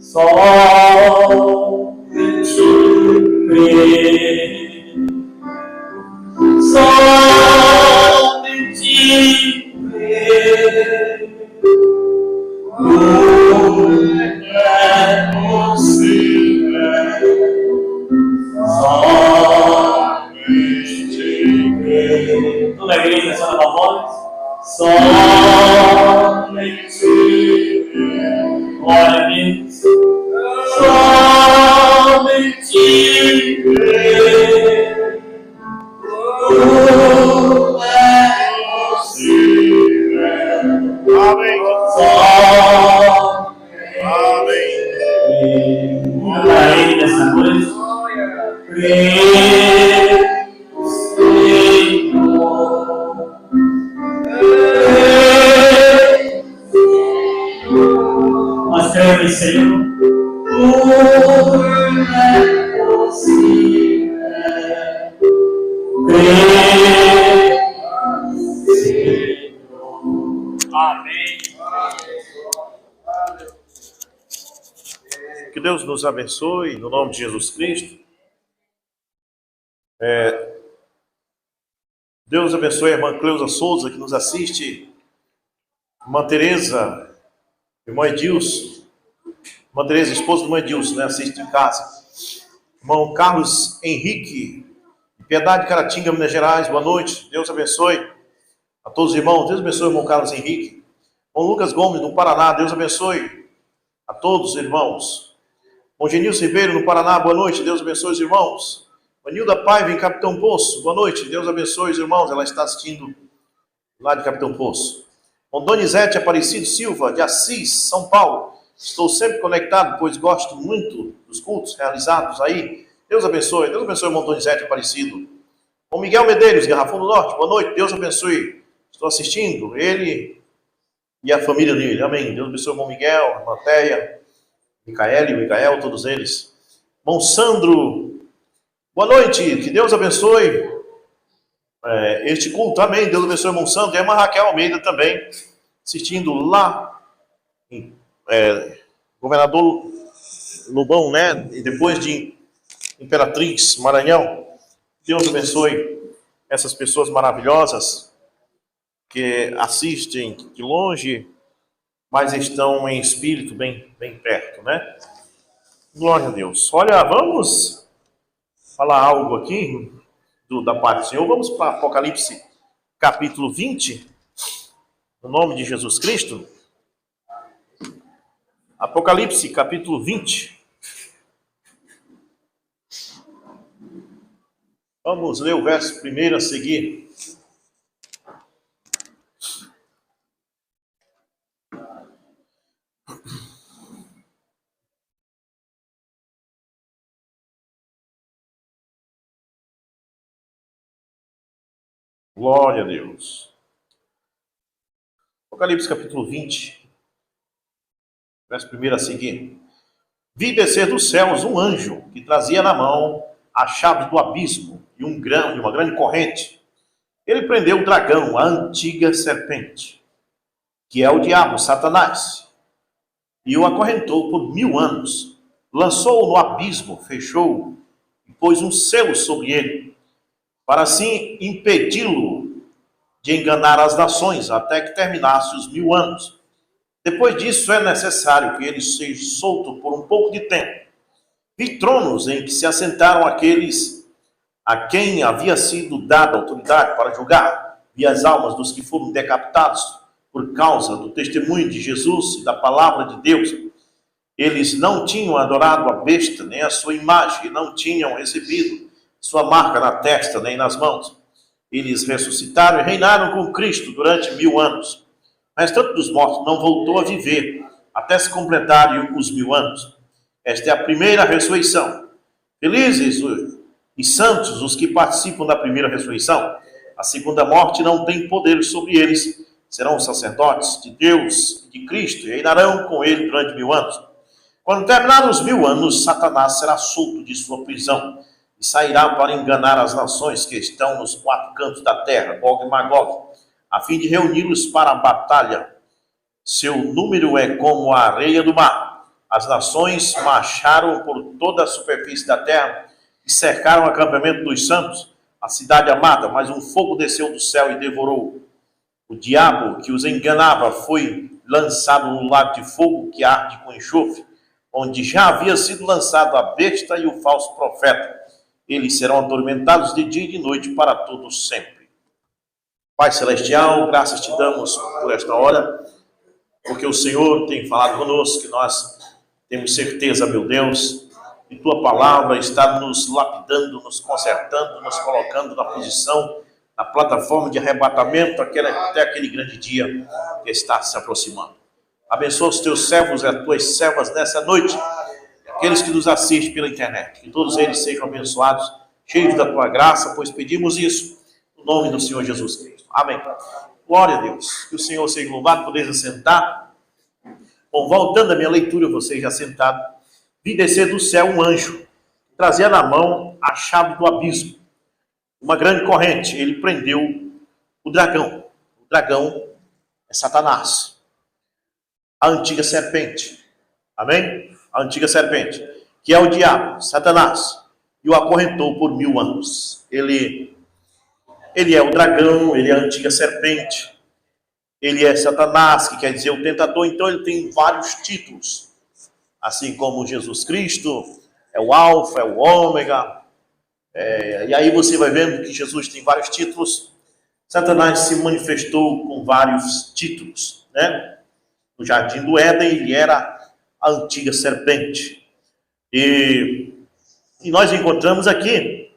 somente crer, somente crer, tudo é possível, somente crer. Toda a igreja só na voz, somente crer, glória a Deus, somente crer, tudo é possível. Amém. Amém. Para Ele nessa noite. Crer, Senhor. Nós cremos, Senhor. Tudo é possível. Crer, Senhor. Amém. Que Deus nos abençoe, no nome de Jesus Cristo. Deus abençoe a irmã Cleusa Souza, que nos assiste. Irmã Tereza, irmã Edilson. Irmã Tereza, esposa do irmão Edilson, né? Assiste em casa. Irmão Carlos Henrique, Piedade, Caratinga, Minas Gerais. Boa noite. Deus abençoe a todos os irmãos. Deus abençoe o irmão Carlos Henrique. Irmão Lucas Gomes, do Paraná. Deus abençoe a todos os irmãos. Irmão Genilson Ribeiro, no Paraná. Boa noite. Deus abençoe os irmãos. Manilda Paiva, em Capitão Poço. Boa noite. Deus abençoe os irmãos. Ela está assistindo lá de Capitão Poço. Irmão Donizete Aparecido Silva, de Assis, São Paulo. Estou sempre conectado, pois gosto muito dos cultos realizados aí. Deus abençoe. Deus abençoe o irmão Donizete Aparecido. Irmão Miguel Medeiros, Garrafão do Norte. Boa noite. Deus abençoe. Estou assistindo. Ele e a família dele. Amém. Deus abençoe o irmão Miguel, a irmã Teia, Micael, todos eles. Irmão Sandro, boa noite, que Deus abençoe este culto, amém. Deus abençoe o irmão Sandro e a irmã Raquel Almeida também, assistindo lá em Governador Lobão, né? E depois de Imperatriz, Maranhão. Deus abençoe essas pessoas maravilhosas que assistem de longe, mas estão em espírito bem perto, né? Glória a Deus. Olha, vamos falar algo aqui da parte do Senhor. Vamos para Apocalipse, capítulo 20, no nome de Jesus Cristo. Apocalipse, capítulo 20. Vamos ler o verso primeiro a seguir. Glória a Deus. Apocalipse capítulo 20, verso 1 a seguir. Vi descer dos céus um anjo que trazia na mão a chave do abismo e uma grande corrente. Ele prendeu o dragão, a antiga serpente, que é o diabo, Satanás, e o acorrentou por 1000 anos. Lançou-o no abismo, fechou-o e pôs um selo sobre ele, para assim impedi-lo de enganar as nações, até que terminasse os 1000 anos. Depois disso é necessário que ele seja solto por um pouco de tempo. Vi tronos em que se assentaram aqueles a quem havia sido dada autoridade para julgar. Vi as almas dos que foram decapitados por causa do testemunho de Jesus e da palavra de Deus. Eles não tinham adorado a besta, nem a sua imagem, e não tinham recebido sua marca na testa, nem nas mãos. Eles ressuscitaram e reinaram com Cristo durante 1000 anos. O restante dos mortos não voltou a viver, até se completarem os 1000 anos. Esta é a primeira ressurreição. Felizes e santos os que participam da primeira ressurreição. A segunda morte não tem poder sobre eles. Serão sacerdotes de Deus e de Cristo, e reinarão com ele durante 1000 anos. Quando terminar os 1000 anos, Satanás será solto de sua prisão e sairá para enganar as nações que estão nos 4 cantos da terra, Gog e Magog, a fim de reuni-los para a batalha. Seu número é como a areia do mar. As nações marcharam por toda a superfície da terra e cercaram o acampamento dos santos, a cidade amada, mas um fogo desceu do céu e devorou. O diabo que os enganava foi lançado no lago de fogo que arde com enxofre, onde já havia sido lançado a besta e o falso profeta. Eles serão atormentados de dia e de noite para todos sempre. Pai Celestial, graças te damos por esta hora, porque o Senhor tem falado conosco, que nós temos certeza, meu Deus, que tua palavra está nos lapidando, nos consertando, nos colocando na posição, na plataforma de arrebatamento até aquele grande dia que está se aproximando. Abençoa os teus servos e as tuas servas nessa noite, aqueles que nos assistem pela internet, que todos eles sejam abençoados, cheios da tua graça, pois pedimos isso no nome do Senhor Jesus Cristo. Amém. Glória a Deus. Que o Senhor seja louvado, podeis assentar. Bom, voltando à minha leitura, você já sentado, vi descer do céu um anjo, trazia na mão a chave do abismo, uma grande corrente. Ele prendeu o dragão. O dragão é Satanás, a antiga serpente. Amém? A antiga serpente, que é o diabo, Satanás, e o acorrentou por 1000 anos. Ele é o dragão, ele é a antiga serpente, ele é Satanás, que quer dizer o tentador. Então ele tem vários títulos, assim como Jesus Cristo é o Alfa, é o Ômega. E aí você vai vendo que Jesus tem vários títulos. Satanás se manifestou com vários títulos, né? No Jardim do Éden ele era a antiga serpente. E nós encontramos aqui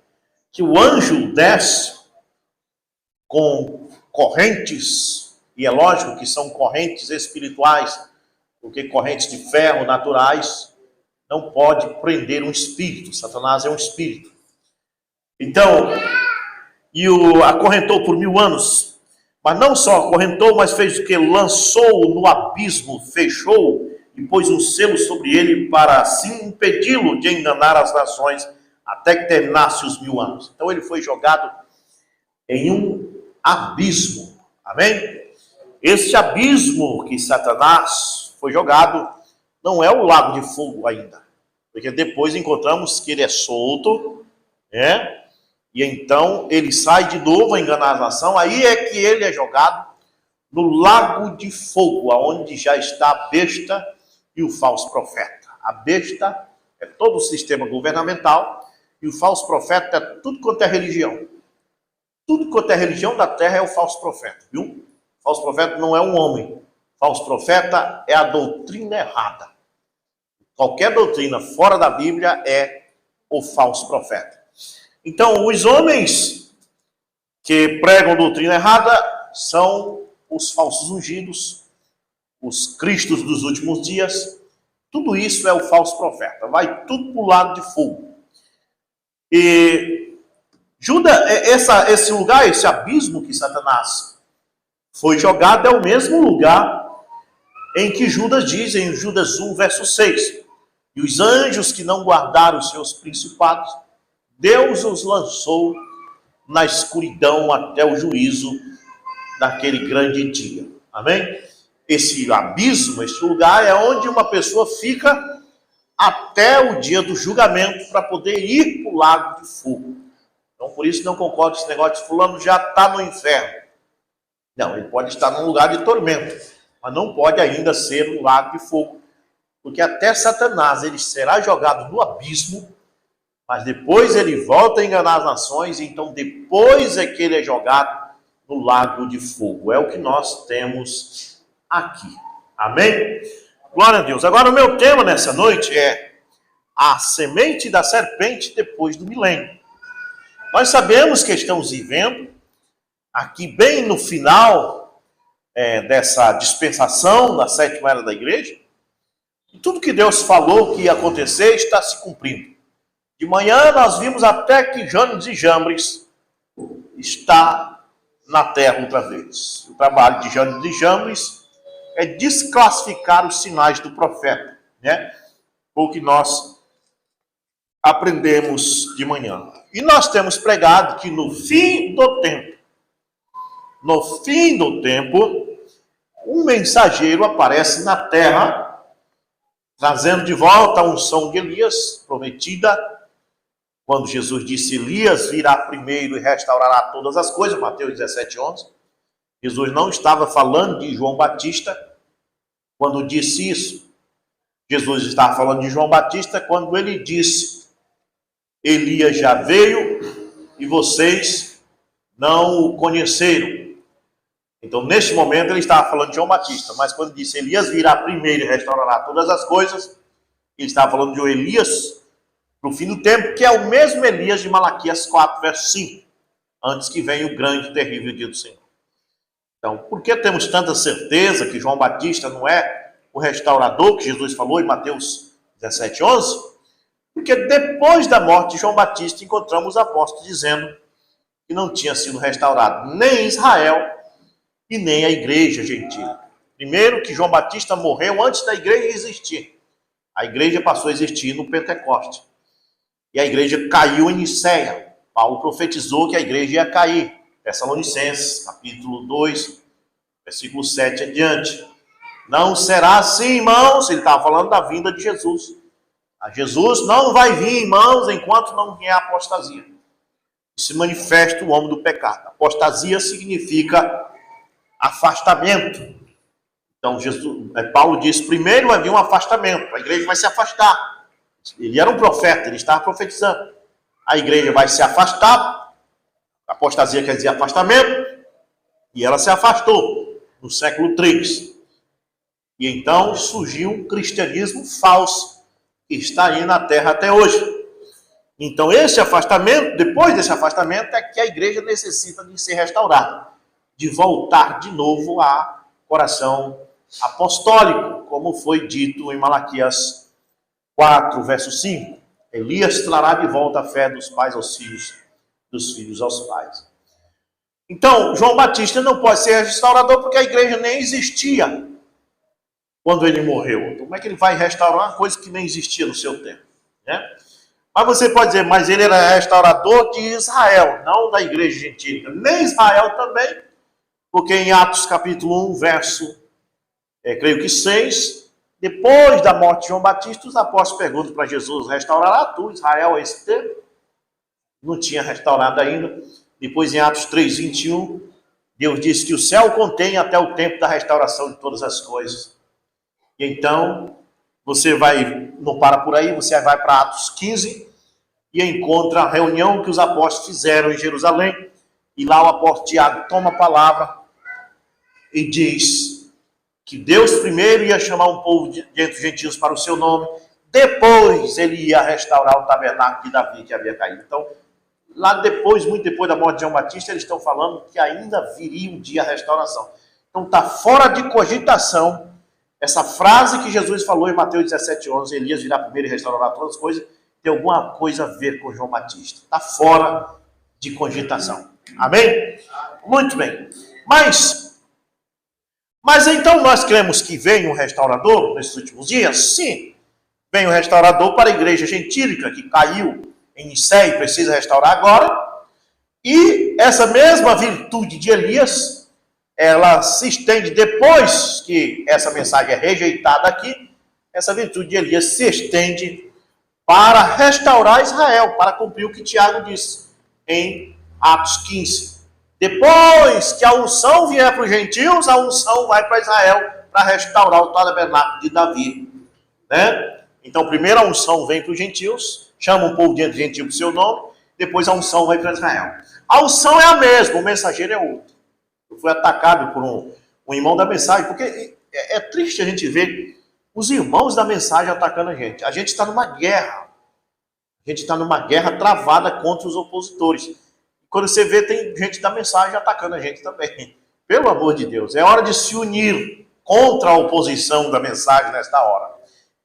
que o anjo desce com correntes, e é lógico que são correntes espirituais, porque correntes de ferro naturais não pode prender um espírito. Satanás é um espírito. Então, acorrentou por 1000 anos, mas não só acorrentou, mas fez o que? Lançou no abismo, fechou e pôs um selo sobre ele para assim impedi-lo de enganar as nações até que terminasse os 1000 anos. Então ele foi jogado em um abismo. Amém? Este abismo que Satanás foi jogado não é o lago de fogo ainda, porque depois encontramos que ele é solto, né? E então ele sai de novo a enganar a nação. Aí é que ele é jogado no lago de fogo, aonde já está a besta e o falso profeta. A besta é todo o sistema governamental e o falso profeta é tudo quanto é religião. Tudo quanto é religião da terra é o falso profeta, viu? O falso profeta não é um homem. O falso profeta é a doutrina errada. Qualquer doutrina fora da Bíblia é o falso profeta. Então, os homens que pregam doutrina errada são os falsos ungidos, os cristos dos últimos dias. Tudo isso é o falso profeta. Vai tudo para o lado de fogo. E esse lugar, esse abismo que Satanás foi jogado, é o mesmo lugar em que Judas diz, em Judas 1, verso 6. E os anjos que não guardaram os seus principados, Deus os lançou na escuridão até o juízo daquele grande dia. Amém? Esse abismo, esse lugar é onde uma pessoa fica até o dia do julgamento para poder ir para o lago de fogo. Então, por isso não concordo com esse negócio de fulano já está no inferno. Não, ele pode estar num lugar de tormento, mas não pode ainda ser um lago de fogo. Porque até Satanás ele será jogado no abismo, mas depois ele volta a enganar as nações, e então depois é que ele é jogado no lago de fogo. É o que nós temos aqui. Amém? Glória a Deus. Agora o meu tema nessa noite é a semente da serpente depois do milênio. Nós sabemos que estamos vivendo aqui bem no final dessa dispensação da sétima era da igreja, e tudo que Deus falou que ia acontecer está se cumprindo. De manhã nós vimos até que Janes e Jambres está na terra outra vez. O trabalho de Janes e Jambres é desclassificar os sinais do profeta, né? O que nós aprendemos de manhã. E nós temos pregado que no fim do tempo, um mensageiro aparece na terra trazendo de volta a unção de Elias, prometida, quando Jesus disse: Elias virá primeiro e restaurará todas as coisas, Mateus 17:11. Jesus não estava falando de João Batista quando disse isso. Jesus estava falando de João Batista quando ele disse: Elias já veio e vocês não o conheceram. Então, neste momento, ele estava falando de João Batista, mas quando disse Elias virá primeiro e restaurará todas as coisas, ele estava falando de Elias no fim do tempo, que é o mesmo Elias de Malaquias 4, verso 5, antes que venha o grande e terrível dia do Senhor. Então, por que temos tanta certeza que João Batista não é o restaurador que Jesus falou em Mateus 17:11? Porque depois da morte de João Batista, encontramos os apóstolos dizendo que não tinha sido restaurado nem Israel e nem a igreja gentílica. Primeiro, que João Batista morreu antes da igreja existir. A igreja passou a existir no Pentecoste. E a igreja caiu em Niceia. Paulo profetizou que a igreja ia cair. Tessalonicenses, capítulo 2, versículo 7 adiante. Não será assim, irmãos. Ele estava falando da vinda de Jesus. A Jesus não vai vir, irmãos, enquanto não vier a apostasia. Se manifesta o homem do pecado. Apostasia significa afastamento. Então, Paulo diz: primeiro vai vir um afastamento. A igreja vai se afastar. Ele era um profeta, ele estava profetizando. A igreja vai se afastar. Apostasia quer dizer afastamento. E ela se afastou no século 3. E então surgiu um cristianismo falso, que está aí na terra até hoje. Então esse afastamento, depois desse afastamento, é que a igreja necessita de ser restaurada, de voltar de novo a coração apostólico, como foi dito em Malaquias 4, verso 5. Elias trará de volta a fé dos pais aos filhos, dos filhos aos pais. Então, João Batista não pode ser restaurador porque a igreja nem existia quando ele morreu. Então, como é que ele vai restaurar uma coisa que nem existia no seu tempo, né? Mas você pode dizer: mas ele era restaurador de Israel, não da igreja gentílica. Nem Israel também, porque em Atos capítulo 1, verso, creio que 6, depois da morte de João Batista, os apóstolos perguntam para Jesus: restaurará tu Israel a esse tempo? Não tinha restaurado ainda. Depois em Atos 3, 21, Deus disse que o céu contém até o tempo da restauração de todas as coisas. E então, você não para por aí, você vai para Atos 15 e encontra a reunião que os apóstolos fizeram em Jerusalém. E lá o apóstolo Tiago toma a palavra e diz que Deus primeiro ia chamar um povo dentre os gentios para o seu nome, depois ele ia restaurar o tabernáculo de Davi que havia caído. Então, lá depois, muito depois da morte de João Batista, eles estão falando que ainda viria um dia a restauração. Então está fora de cogitação essa frase que Jesus falou em Mateus 17:11, Elias virá primeiro e restaurará todas as coisas, tem alguma coisa a ver com João Batista. Está fora de cogitação. Amém? Muito bem. Mas então nós cremos que vem um restaurador nesses últimos dias? Sim. Vem um restaurador para a igreja gentílica que caiu em Niceia e precisa restaurar agora. E essa mesma virtude de Elias, ela se estende depois que essa mensagem é rejeitada aqui. Essa virtude de Elias se estende para restaurar Israel, para cumprir o que Tiago disse em Atos 15. Depois que a unção vier para os gentios, a unção vai para Israel para restaurar o tabernáculo de Davi, né? Então, primeiro a unção vem para os gentios, chama um povo de gentil para o seu nome, depois a unção vai para Israel. A unção é a mesma, o mensageiro é outro. Eu fui atacado por um irmão da mensagem, porque é triste a gente ver os irmãos da mensagem atacando a gente. A gente está numa guerra. A gente está numa guerra travada contra os opositores. Quando você vê, tem gente da mensagem atacando a gente também. Pelo amor de Deus, é hora de se unir contra a oposição da mensagem nesta hora.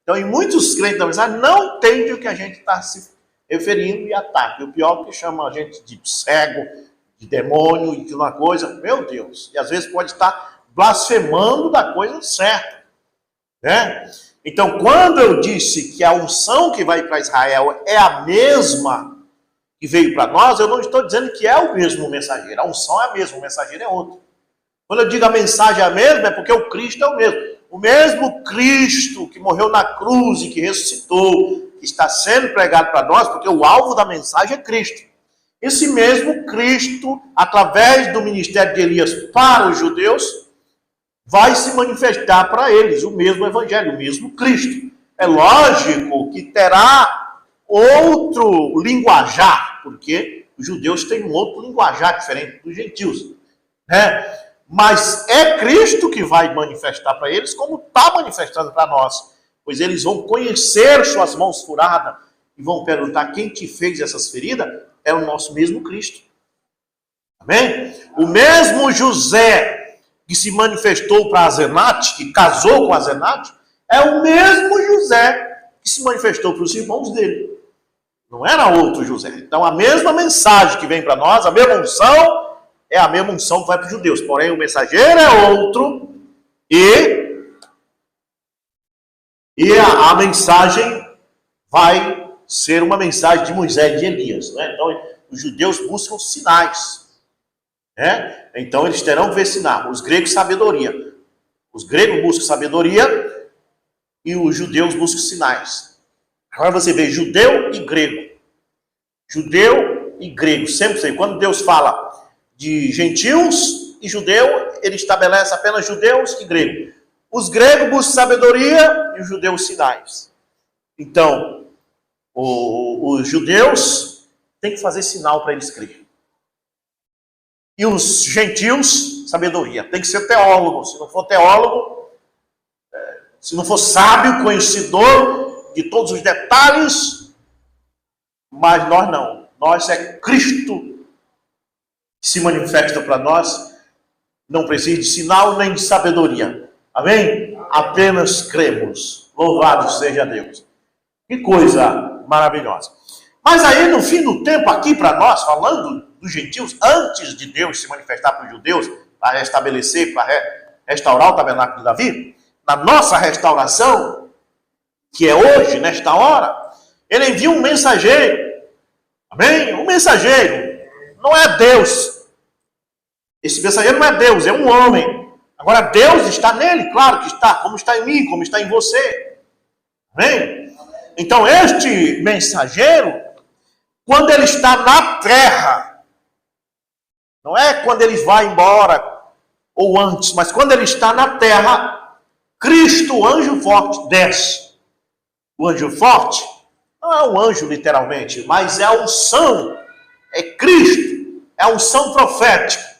Então, em muitos crentes da mensagem não entendem o que a gente está se referindo e atacam. E o pior é que chama a gente de cego, de demônio e de uma coisa, meu Deus. E às vezes pode estar blasfemando da coisa certa, né? Então, quando eu disse que a unção que vai para Israel é a mesma que veio para nós, eu não estou dizendo que é o mesmo mensageiro. A unção é a mesma, o mensageiro é outro. Quando eu digo a mensagem é a mesma, é porque o Cristo é o mesmo. o mesmo Cristo que morreu na cruz e que ressuscitou, que está sendo pregado para nós, porque o alvo da mensagem é Cristo. Esse mesmo Cristo, através do ministério de Elias para os judeus, vai se manifestar para eles, o mesmo evangelho, o mesmo Cristo. É lógico que terá outro linguajar, porque os judeus têm um outro linguajar diferente dos gentios, né? Mas é Cristo que vai manifestar para eles, como está manifestando para nós, pois eles vão conhecer suas mãos furadas e vão perguntar: quem te fez essas feridas? É o nosso mesmo Cristo. Amém? O mesmo José que se manifestou para Azenate, que casou com Azenate, é o mesmo José que se manifestou para os irmãos dele. Não era outro José. Então a mesma mensagem que vem para nós, a mesma unção, é a mesma unção que vai para os judeus. Porém o mensageiro é outro e a mensagem vai ser uma mensagem de Moisés e de Elias, né? Então os judeus buscam sinais, né? Então eles terão que ver sinal. Os gregos, sabedoria. Os gregos buscam sabedoria e os judeus buscam sinais. Agora você vê judeu e grego. Judeu e grego. Sempre. Quando Deus fala de gentios e judeu, ele estabelece apenas judeus e gregos. Os gregos buscam sabedoria e os judeus sinais. Então, os judeus têm que fazer sinal para eles crerem. E os gentios, sabedoria. Tem que ser teólogo. Se não for teólogo, se não for sábio, conhecedor de todos os detalhes, mas nós não. Nós é Cristo que se manifesta para nós. Não precisa de sinal nem de sabedoria. Amém? Apenas cremos. Louvado seja Deus. Que coisa maravilhosa. Mas aí, no fim do tempo, aqui para nós, falando dos gentios, antes de Deus se manifestar para os judeus, para restabelecer, para restaurar o tabernáculo de Davi, na nossa restauração, que é hoje, nesta hora, ele envia um mensageiro. Amém? Um mensageiro. Não é Deus. Esse mensageiro não é Deus, é um homem. Agora, Deus está nele, claro que está, como está em mim, como está em você. Amém? Então, este mensageiro, quando ele está na terra, não é quando ele vai embora ou antes, mas quando ele está na terra, Cristo, o anjo forte, desce. O anjo forte não é um anjo literalmente, mas é a unção, é Cristo, é a unção profética.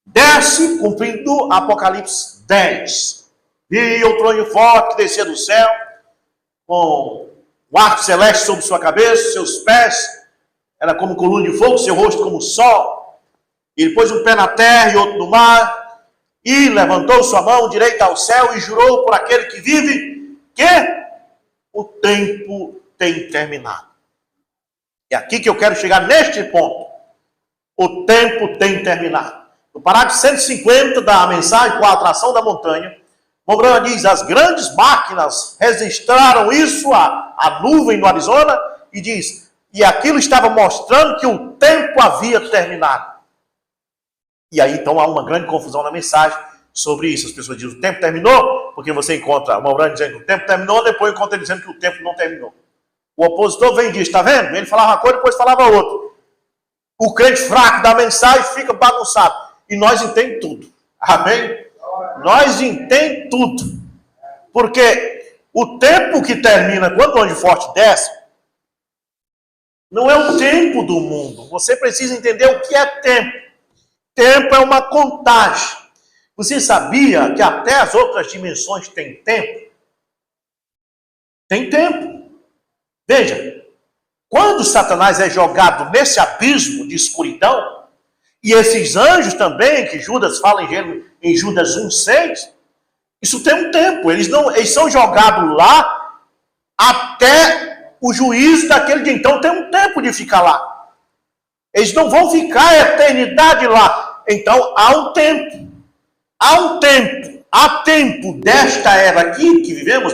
Desce cumprindo Apocalipse 10. E outro anjo forte que descia do céu, com o arco celeste sobre sua cabeça, seus pés era como coluna de fogo, seu rosto como o sol. E ele pôs um pé na terra e outro no mar, e levantou sua mão direita ao céu e jurou por aquele que vive que o tempo tem terminado. É aqui que eu quero chegar, neste ponto. O tempo tem terminado. No parágrafo 150 da mensagem com a atração da montanha, Mongrana diz: as grandes máquinas registraram isso, a nuvem no Arizona, e diz: e aquilo estava mostrando que o tempo havia terminado. E aí então há uma grande confusão na mensagem sobre isso. As pessoas dizem: o tempo terminou, porque você encontra o Mongrana dizendo que o tempo terminou, depois encontra ele dizendo que o tempo não terminou. O opositor vem e diz: está vendo? Ele falava uma coisa, depois falava outra. O crente fraco da mensagem fica bagunçado. E nós entendemos tudo. Amém? Nós entendemos tudo. Porque o tempo que termina quando o anjo forte desce, não é o tempo do mundo. Você precisa entender o que é tempo. Tempo é uma contagem. Você sabia que até as outras dimensões têm tempo? Tem tempo. Veja, quando Satanás é jogado nesse abismo de escuridão, e esses anjos também, que Judas fala em Judas 1,6, isso tem um tempo. Eles são jogados lá até o juízo daquele dia. Então tem um tempo de ficar lá. Eles não vão ficar a eternidade lá. Então há um tempo. Há um tempo. Há tempo desta era aqui que vivemos,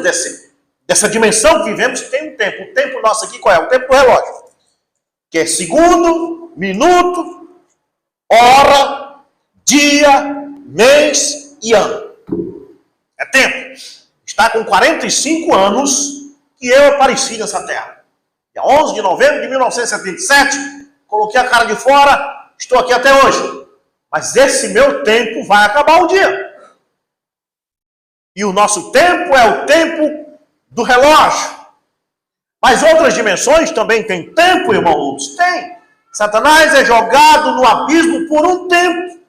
dessa dimensão que vivemos, tem um tempo. O tempo nosso aqui qual é? O tempo do relógio. Que é segundo, minuto, hora, dia, mês e ano. É tempo. Está com 45 anos que eu apareci nessa terra. Dia 11 de novembro de 1977, coloquei a cara de fora, estou aqui até hoje. Mas esse meu tempo vai acabar um dia. E o nosso tempo é o tempo do relógio. Mas outras dimensões também têm tempo, irmão Lúcio? Tem. Satanás é jogado no abismo por um tempo.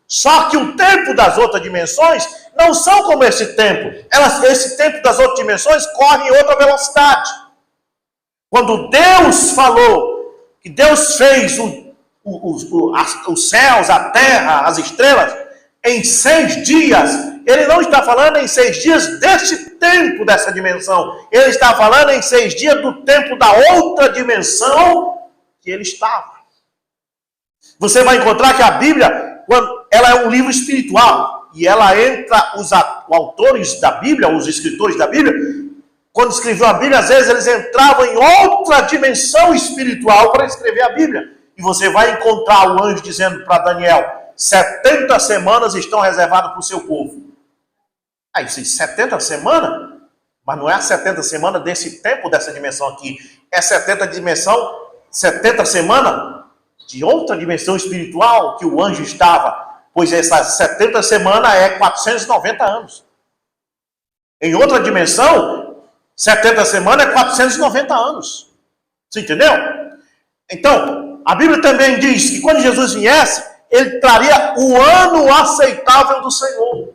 Só que o tempo das outras dimensões não são como esse tempo. Esse tempo das outras dimensões corre em outra velocidade. Quando Deus falou que Deus fez os céus, a terra, as estrelas, em 6 dias, Ele não está falando em 6 dias desse tempo, dessa dimensão. Ele está falando em 6 dias do tempo da outra dimensão que ele estava. Você vai encontrar que a Bíblia, ela é um livro espiritual, e ela entra, os autores da Bíblia, os escritores da Bíblia, quando escreviam a Bíblia, às vezes eles entravam em outra dimensão espiritual para escrever a Bíblia. E você vai encontrar o anjo dizendo para Daniel, 70 semanas estão reservadas para o seu povo. Aí, 70 semanas? Mas não é a 70 semanas desse tempo, dessa dimensão aqui. É 70 semanas de outra dimensão espiritual que o anjo estava. Pois essas 70 semanas é 490 anos. Em outra dimensão, 70 semanas é 490 anos. Você entendeu? Então, a Bíblia também diz que quando Jesus viesse, ele traria o ano aceitável do Senhor.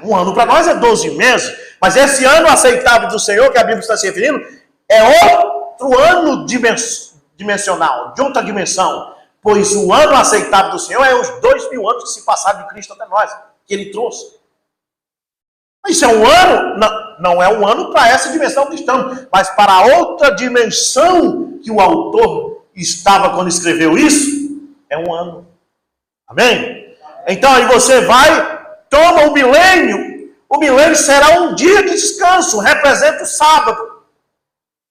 Um ano para nós é 12 meses, mas esse ano aceitável do Senhor, que a Bíblia está se referindo, é outro ano dimensional, de outra dimensão. Pois o ano aceitável do Senhor é os 2000 anos que se passaram de Cristo até nós, que Ele trouxe. Isso é um ano, não é um ano para essa dimensão que estamos, mas para outra dimensão que o autor estava quando escreveu isso, é um ano. Amém? Então aí você vai, toma o milênio será um dia de descanso, representa o sábado.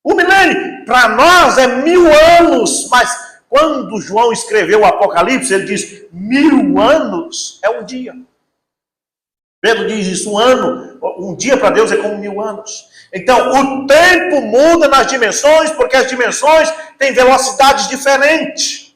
O milênio, para nós é 1000 anos, mas quando João escreveu o Apocalipse, ele diz, 1000 anos é um dia. Pedro diz isso, um dia para Deus é como 1000 anos. Então, o tempo muda nas dimensões, porque as dimensões têm velocidades diferentes.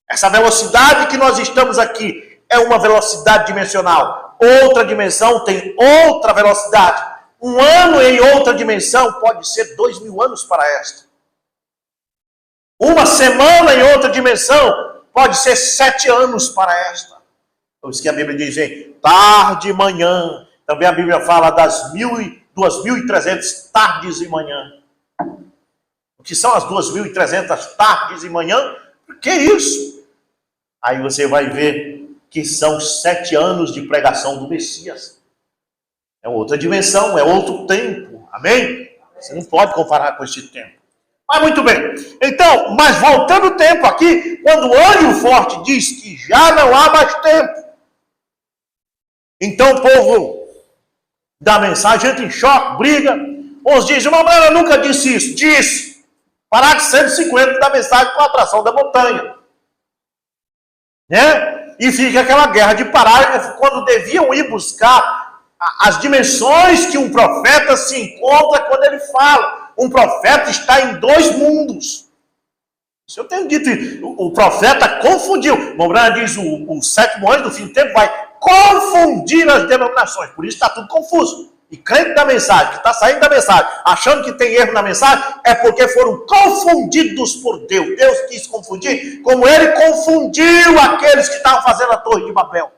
Essa velocidade que nós estamos aqui é uma velocidade dimensional. Outra dimensão tem outra velocidade. Um ano em outra dimensão pode ser 2000 anos para esta. Uma semana em outra dimensão pode ser 7 anos para esta. Por isso que a Bíblia diz, tarde e manhã. Também a Bíblia fala das 2.300 tardes e manhã. O que são as 2.300 tardes e manhã? O que é isso? Aí você vai ver que são 7 anos de pregação do Messias. É outra dimensão, é outro tempo. Amém? Você não pode comparar com esse tempo. Mas muito bem. Então, mas voltando o tempo aqui, quando o anjo forte diz que já não há mais tempo, então o povo da mensagem entra em choque, briga. Uns dizem, uma mulher nunca disse isso. Disse. Parágrafo 150 da mensagem com a atração da montanha. Né? E fica aquela guerra de parágrafo quando deviam ir buscar as dimensões que um profeta se encontra quando ele fala. Um profeta está em 2 mundos. Isso eu tenho dito. O profeta confundiu. Mobrana diz, o 7º anjo do fim do tempo vai confundir as denominações. Por isso está tudo confuso. E crente da mensagem, que está saindo da mensagem, achando que tem erro na mensagem, é porque foram confundidos por Deus. Deus quis confundir, como Ele confundiu aqueles que estavam fazendo a Torre de Babel.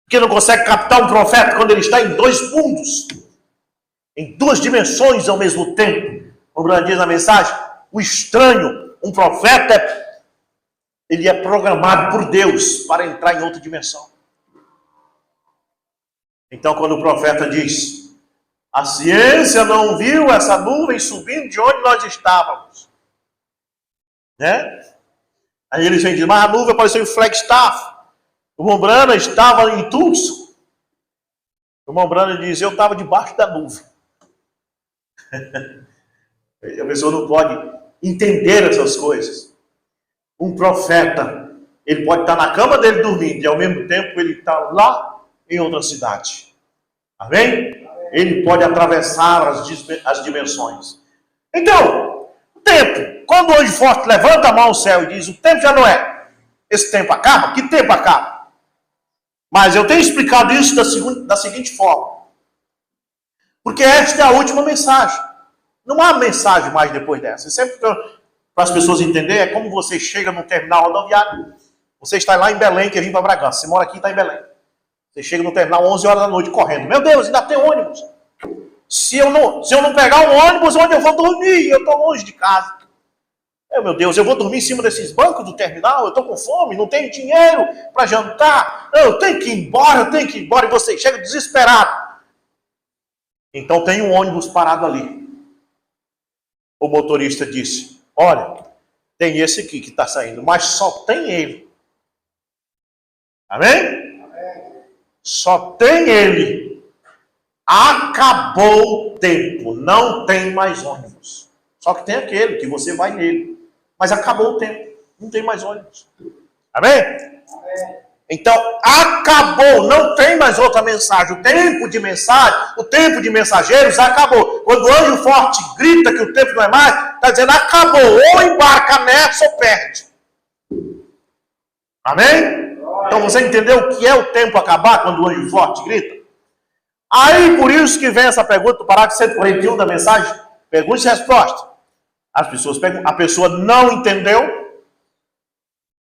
Porque não consegue captar um profeta quando ele está em 2 mundos. Em 2 dimensões ao mesmo tempo. O Bruno diz na mensagem, o estranho, um profeta, ele é programado por Deus para entrar em outra dimensão. Então, quando o profeta diz, a ciência não viu essa nuvem subindo de onde nós estávamos. Né? Aí eles vêm dizer, mas a nuvem apareceu em Flagstaff. O Mombrana estava em Tulsa. O Mombrana diz, eu estava debaixo da nuvem. A pessoa não pode entender essas coisas. Um profeta, Ele pode estar na cama dele dormindo e ao mesmo tempo ele está lá em outra cidade. Amém? Ele pode atravessar as dimensões. Então, o tempo, quando o anjo forte levanta a mão ao céu e diz, o tempo já não é. Esse tempo acaba? Que tempo acaba? Mas eu tenho explicado isso da seguinte forma. Porque esta é a última mensagem. Não há mensagem mais depois dessa. Sempre para as pessoas entenderem, é como você chega no terminal rodoviário. Você está lá em Belém, quer vir para Bragança. Você mora aqui e está em Belém. Você chega no terminal 11 horas da noite correndo. Meu Deus, ainda tem ônibus. Se eu não pegar um ônibus, onde eu vou dormir? Eu estou longe de casa. Meu Deus, eu vou dormir em cima desses bancos do terminal? Eu estou com fome, não tenho dinheiro para jantar. Eu tenho que ir embora, E você chega desesperado. Então tem um ônibus parado ali. O motorista disse, olha, tem esse aqui que está saindo, mas só tem ele. Amém? Só tem ele. Acabou o tempo. Não tem mais ônibus. Só que tem aquele que você vai nele. Mas acabou o tempo. Não tem mais ônibus. Amém? Então, acabou. Não tem mais outra mensagem. O tempo de mensagem, o tempo de mensageiros acabou. Quando o anjo forte grita que o tempo não é mais, está dizendo acabou. Ou embarca nessa ou perde. Amém? Então você entendeu o que é o tempo acabar quando o anjo forte grita? Aí por isso que vem essa pergunta do parágrafo 141 da mensagem. Pergunta e resposta. As pessoas perguntam, a pessoa não entendeu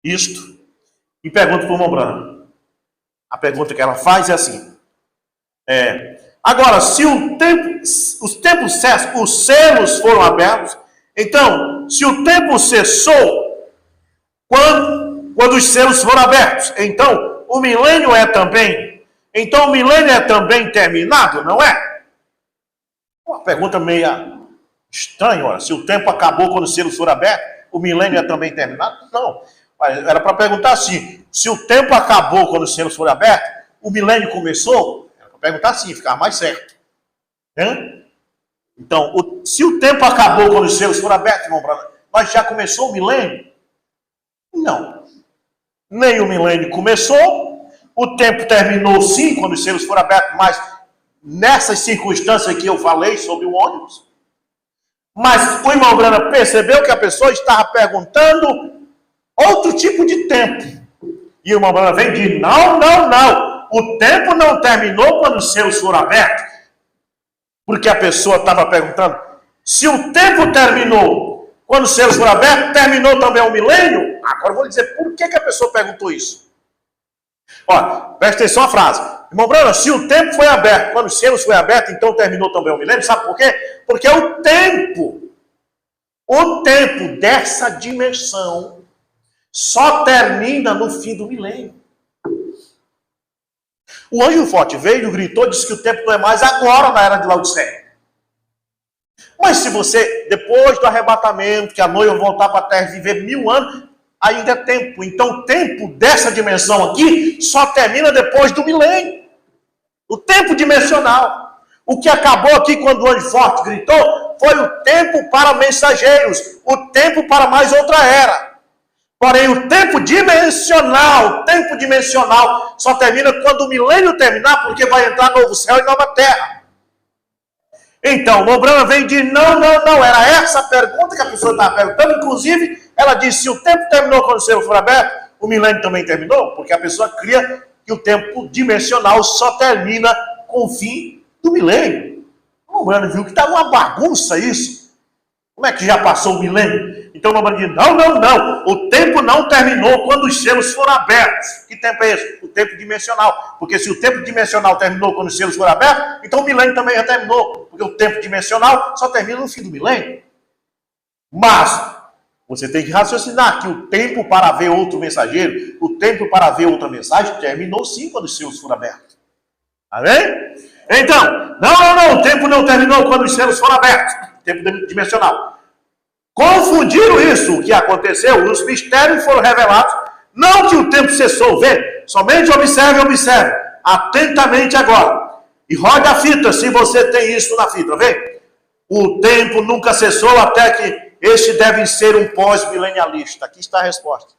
isto e pergunta para o irmão Branham. A pergunta que ela faz é assim. Agora, se os tempos cessam, os selos foram abertos, então, se o tempo cessou, quando os selos foram abertos, então o milênio é também terminado, não é? Uma pergunta meio estranha, olha, se o tempo acabou quando os selos foram abertos, o milênio é também terminado? Não, era para perguntar assim, se o tempo acabou quando os selos foram abertos, o milênio começou? Era para perguntar assim, ficar mais certo. Então, se o tempo acabou quando os selos foram abertos, irmão Branham, mas já começou o milênio? Não. Nem o milênio começou, o tempo terminou sim quando os selos foram abertos, mas nessas circunstâncias que eu falei sobre o ônibus. Mas o irmão Branham percebeu que a pessoa estava perguntando outro tipo de tempo. E o irmão Branham vem e diz, não. O tempo não terminou quando os selos foram abertos. Porque a pessoa estava perguntando, se o tempo terminou quando os selos foram abertos, terminou também o milênio? Agora eu vou lhe dizer por que a pessoa perguntou isso. Olha, presta atenção à frase. Irmão Branham, se o tempo foi aberto, quando os selos foi aberto, então terminou também o milênio. Sabe por quê? Porque o tempo dessa dimensão só termina no fim do milênio. O anjo forte veio, gritou, disse que o tempo não é mais agora na era de Laodiceia. Mas se você, depois do arrebatamento, que a noiva voltar para a terra e viver 1000 anos, ainda é tempo. Então o tempo dessa dimensão aqui só termina depois do milênio. O tempo dimensional. O que acabou aqui quando o anjo forte gritou foi o tempo para mensageiros, o tempo para mais outra era. Porém, o tempo dimensional só termina quando o milênio terminar, porque vai entrar novo céu e nova terra. Então, o irmão Branham vem e diz, não, era essa a pergunta que a pessoa estava perguntando. Inclusive, ela disse, se o tempo terminou quando o céu for aberto, o milênio também terminou, porque a pessoa cria que o tempo dimensional só termina com o fim do milênio. O irmão Branham viu que está uma bagunça isso. Como é que já passou o milênio? Então o irmão Branham diz, não, o tempo não terminou quando os selos foram abertos. Que tempo é esse? O tempo dimensional. Porque se o tempo dimensional terminou quando os selos foram abertos, então o milênio também já terminou. Porque o tempo dimensional só termina no fim do milênio. Mas você tem que raciocinar que o tempo para ver outro mensageiro, o tempo para ver outra mensagem, terminou sim quando os selos foram abertos. Amém? Então, não, o tempo não terminou quando os selos foram abertos. Tempo dimensional. Confundiram isso, o que aconteceu, os mistérios foram revelados, não que o tempo cessou, vê, somente observe, atentamente agora, e roda a fita, se você tem isso na fita, vê? O tempo nunca cessou até que este deve ser um pós-milenialista. Aqui está a resposta.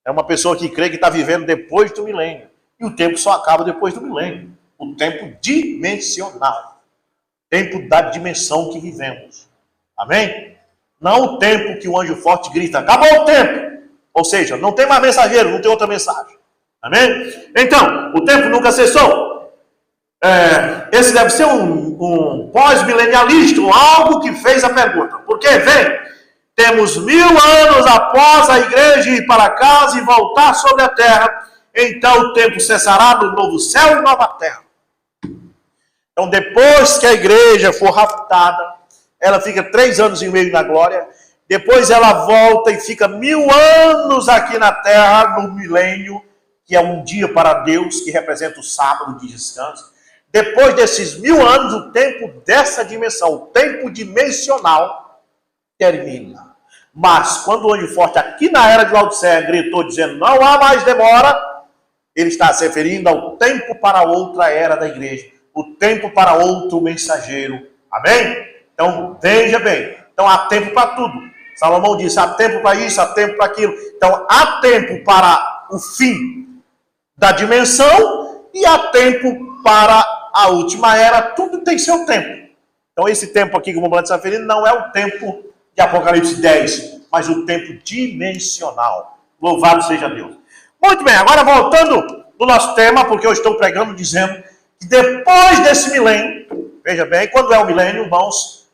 É uma pessoa que crê que está vivendo depois do milênio. E o tempo só acaba depois do milênio. O tempo dimensional. Tempo da dimensão que vivemos. Amém? Não o tempo que o anjo forte grita, acabou o tempo. Ou seja, não tem mais mensageiro, não tem outra mensagem. Amém? Então, o tempo nunca cessou. Esse deve ser um pós-milenialista, algo que fez a pergunta. Porque, vem, temos 1000 anos após a igreja ir para casa e voltar sobre a terra, então o tempo cessará no novo céu e nova terra. Então, depois que a igreja for raptada, ela fica 3 anos e meio na glória, depois ela volta e fica 1000 anos aqui na terra, no milênio, que é um dia para Deus, que representa o sábado de descanso. Depois desses 1000 anos, o tempo dessa dimensão, o tempo dimensional, termina. Mas, quando o anjo forte aqui na era de Laodiceia gritou dizendo, não há mais demora, ele está se referindo ao tempo para outra era da igreja, o tempo para outro mensageiro. Amém? Então, veja bem, então há tempo para tudo. Salomão disse, há tempo para isso, há tempo para aquilo. Então, há tempo para o fim da dimensão e há tempo para a última era, tudo tem seu tempo. Então esse tempo aqui que o Momento está referindo não é o tempo de Apocalipse 10, mas o tempo dimensional. Louvado seja Deus. Muito bem, agora voltando no nosso tema, porque eu estou pregando dizendo que depois desse milênio, veja bem, quando é o milênio, irmãos,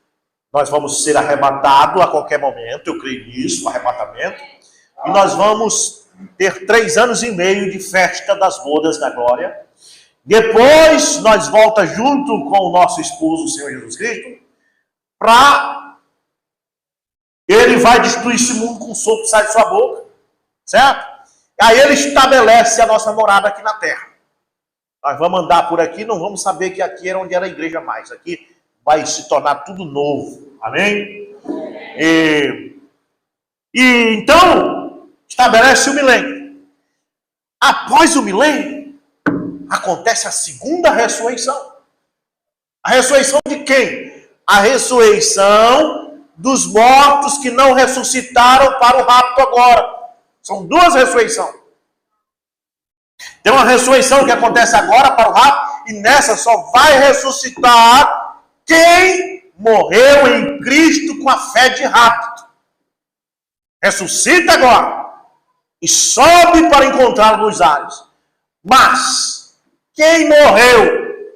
nós vamos ser arrebatados a qualquer momento, eu creio nisso, arrebatamento, e nós vamos ter 3 anos e meio de festa das bodas da glória. Depois, nós volta junto com o nosso esposo, o Senhor Jesus Cristo, ele vai destruir esse mundo com um sopro que sai de sua boca, certo? Aí ele estabelece a nossa morada aqui na terra. Nós vamos andar por aqui, não vamos saber que aqui era onde era a igreja mais. Aqui vai se tornar tudo novo, amém? E então, estabelece o milênio. Após o milênio, acontece a segunda ressurreição. A ressurreição de quem? A ressurreição dos mortos que não ressuscitaram para o rapto agora. São 2 ressurreições. Tem uma ressurreição que acontece agora para o rapto, e nessa só vai ressuscitar quem morreu em Cristo com a fé de rapto. Ressuscita agora e sobe para encontrar nos ares. Mas quem morreu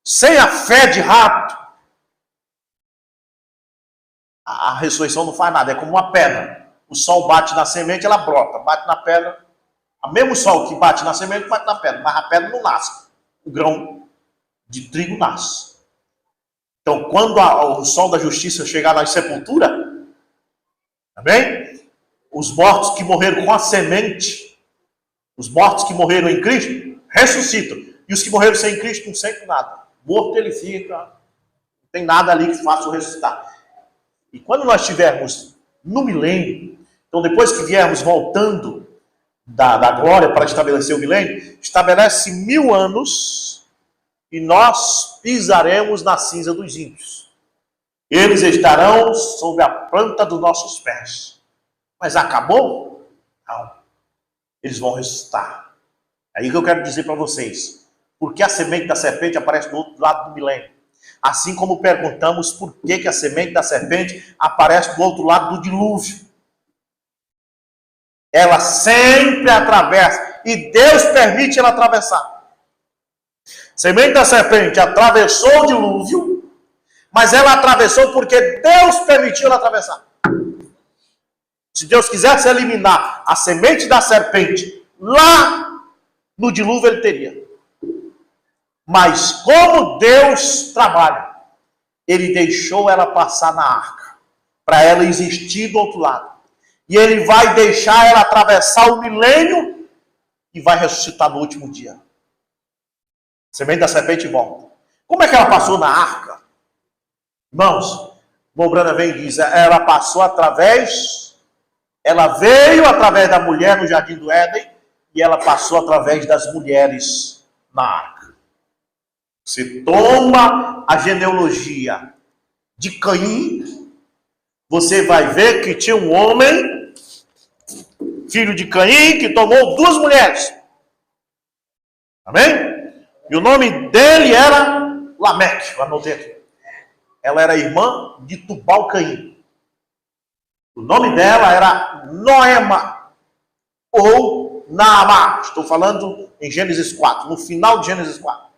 sem a fé de rapto, a ressurreição não faz nada, é como uma pedra. O sol bate na semente, ela brota, bate na pedra. O mesmo sol que bate na semente, bate na pedra, mas a pedra não nasce. O grão de trigo nasce. Então, quando o sol da justiça chegar na sepultura, amém? Os mortos que morreram com a semente, os mortos que morreram em Cristo, ressuscitam. E os que morreram sem Cristo não sentem nada. Morto ele fica, não tem nada ali que faça o ressuscitar. E quando nós estivermos no milênio, então depois que viermos voltando da glória para estabelecer o milênio, estabelece 1000 anos e nós pisaremos na cinza dos ímpios. Eles estarão sob a planta dos nossos pés. Mas acabou? Não. Eles vão ressuscitar. É aí que eu quero dizer para vocês. Por que a semente da serpente aparece do outro lado do milênio? Assim como perguntamos por que a semente da serpente aparece do outro lado do dilúvio. Ela sempre atravessa. E Deus permite ela atravessar. A semente da serpente atravessou o dilúvio, mas ela atravessou porque Deus permitiu ela atravessar. Se Deus quisesse eliminar a semente da serpente lá no dilúvio, ele teria. Mas como Deus trabalha, ele deixou ela passar na arca, para ela existir do outro lado. E ele vai deixar ela atravessar o milênio e vai ressuscitar no último dia. A semente da serpente volta. Como é que ela passou na arca? Irmãos, o Brana vem e diz, ela passou ela veio através da mulher no jardim do Éden e ela passou através das mulheres na arca. Você toma a genealogia de Caim, você vai ver que tinha um homem filho de Caim, que tomou 2 mulheres. Amém? E o nome dele era Lameque, eu anotei aqui. Ela era irmã de Tubal-Caim. O nome dela era Noema, ou Naamá. Estou falando em Gênesis 4, no final de Gênesis 4.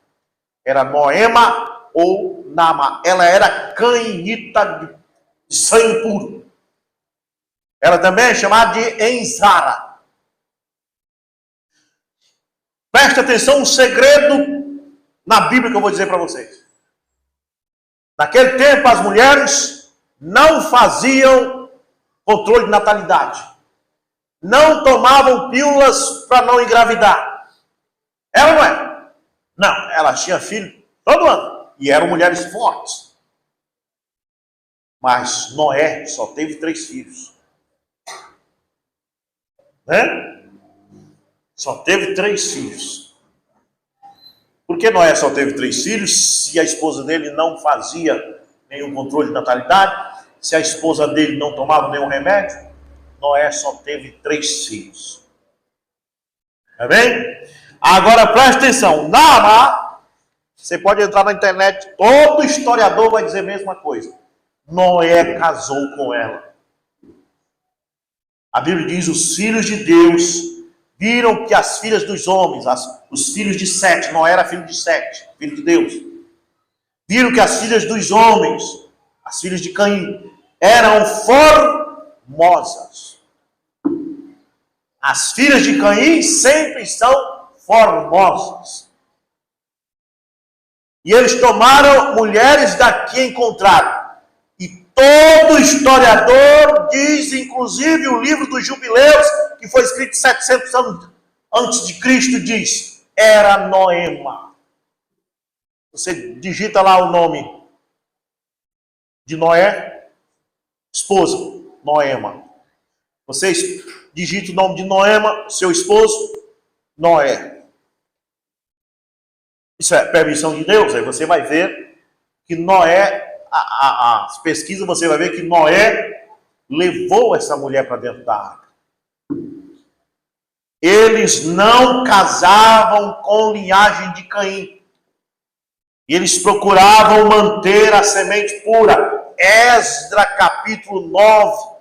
Era Noema ou Naamá. Ela era cainita de sangue puro. Ela também é chamada de Enzara. Preste atenção, um segredo na Bíblia que eu vou dizer para vocês. Naquele tempo as mulheres não faziam controle de natalidade. Não tomavam pílulas para não engravidar. Ela não é? Não, ela tinha filho todo ano. E eram mulheres fortes. Mas Noé só teve 3 filhos. Né? Só teve 3 filhos. Por que Noé só teve 3 filhos se a esposa dele não fazia nenhum controle de natalidade? Se a esposa dele não tomava nenhum remédio? Noé só teve 3 filhos. Amém? Agora preste atenção. Naamá, você pode entrar na internet, todo historiador vai dizer a mesma coisa. Noé casou com ela. A Bíblia diz, os filhos de Deus viram que as filhas dos homens, os filhos de Sete, Noé era filho de Sete, filho de Deus. Viram que as filhas dos homens, as filhas de Caim, eram formosas. As filhas de Caim sempre são formosas. E eles tomaram mulheres da que encontraram. E todo historiador diz, inclusive o livro dos Jubileus, que foi escrito 700 anos antes de Cristo, diz, era Noema. Você digita lá o nome de Noé, esposa, Noema. Você digita o nome de Noema, seu esposo, Noé. Isso é permissão de Deus. Aí você vai ver que Noé, as pesquisas, você vai ver que Noé levou essa mulher para dentro da arca. Eles não casavam com linhagem de Caim. Eles procuravam manter a semente pura. Esdra capítulo 9.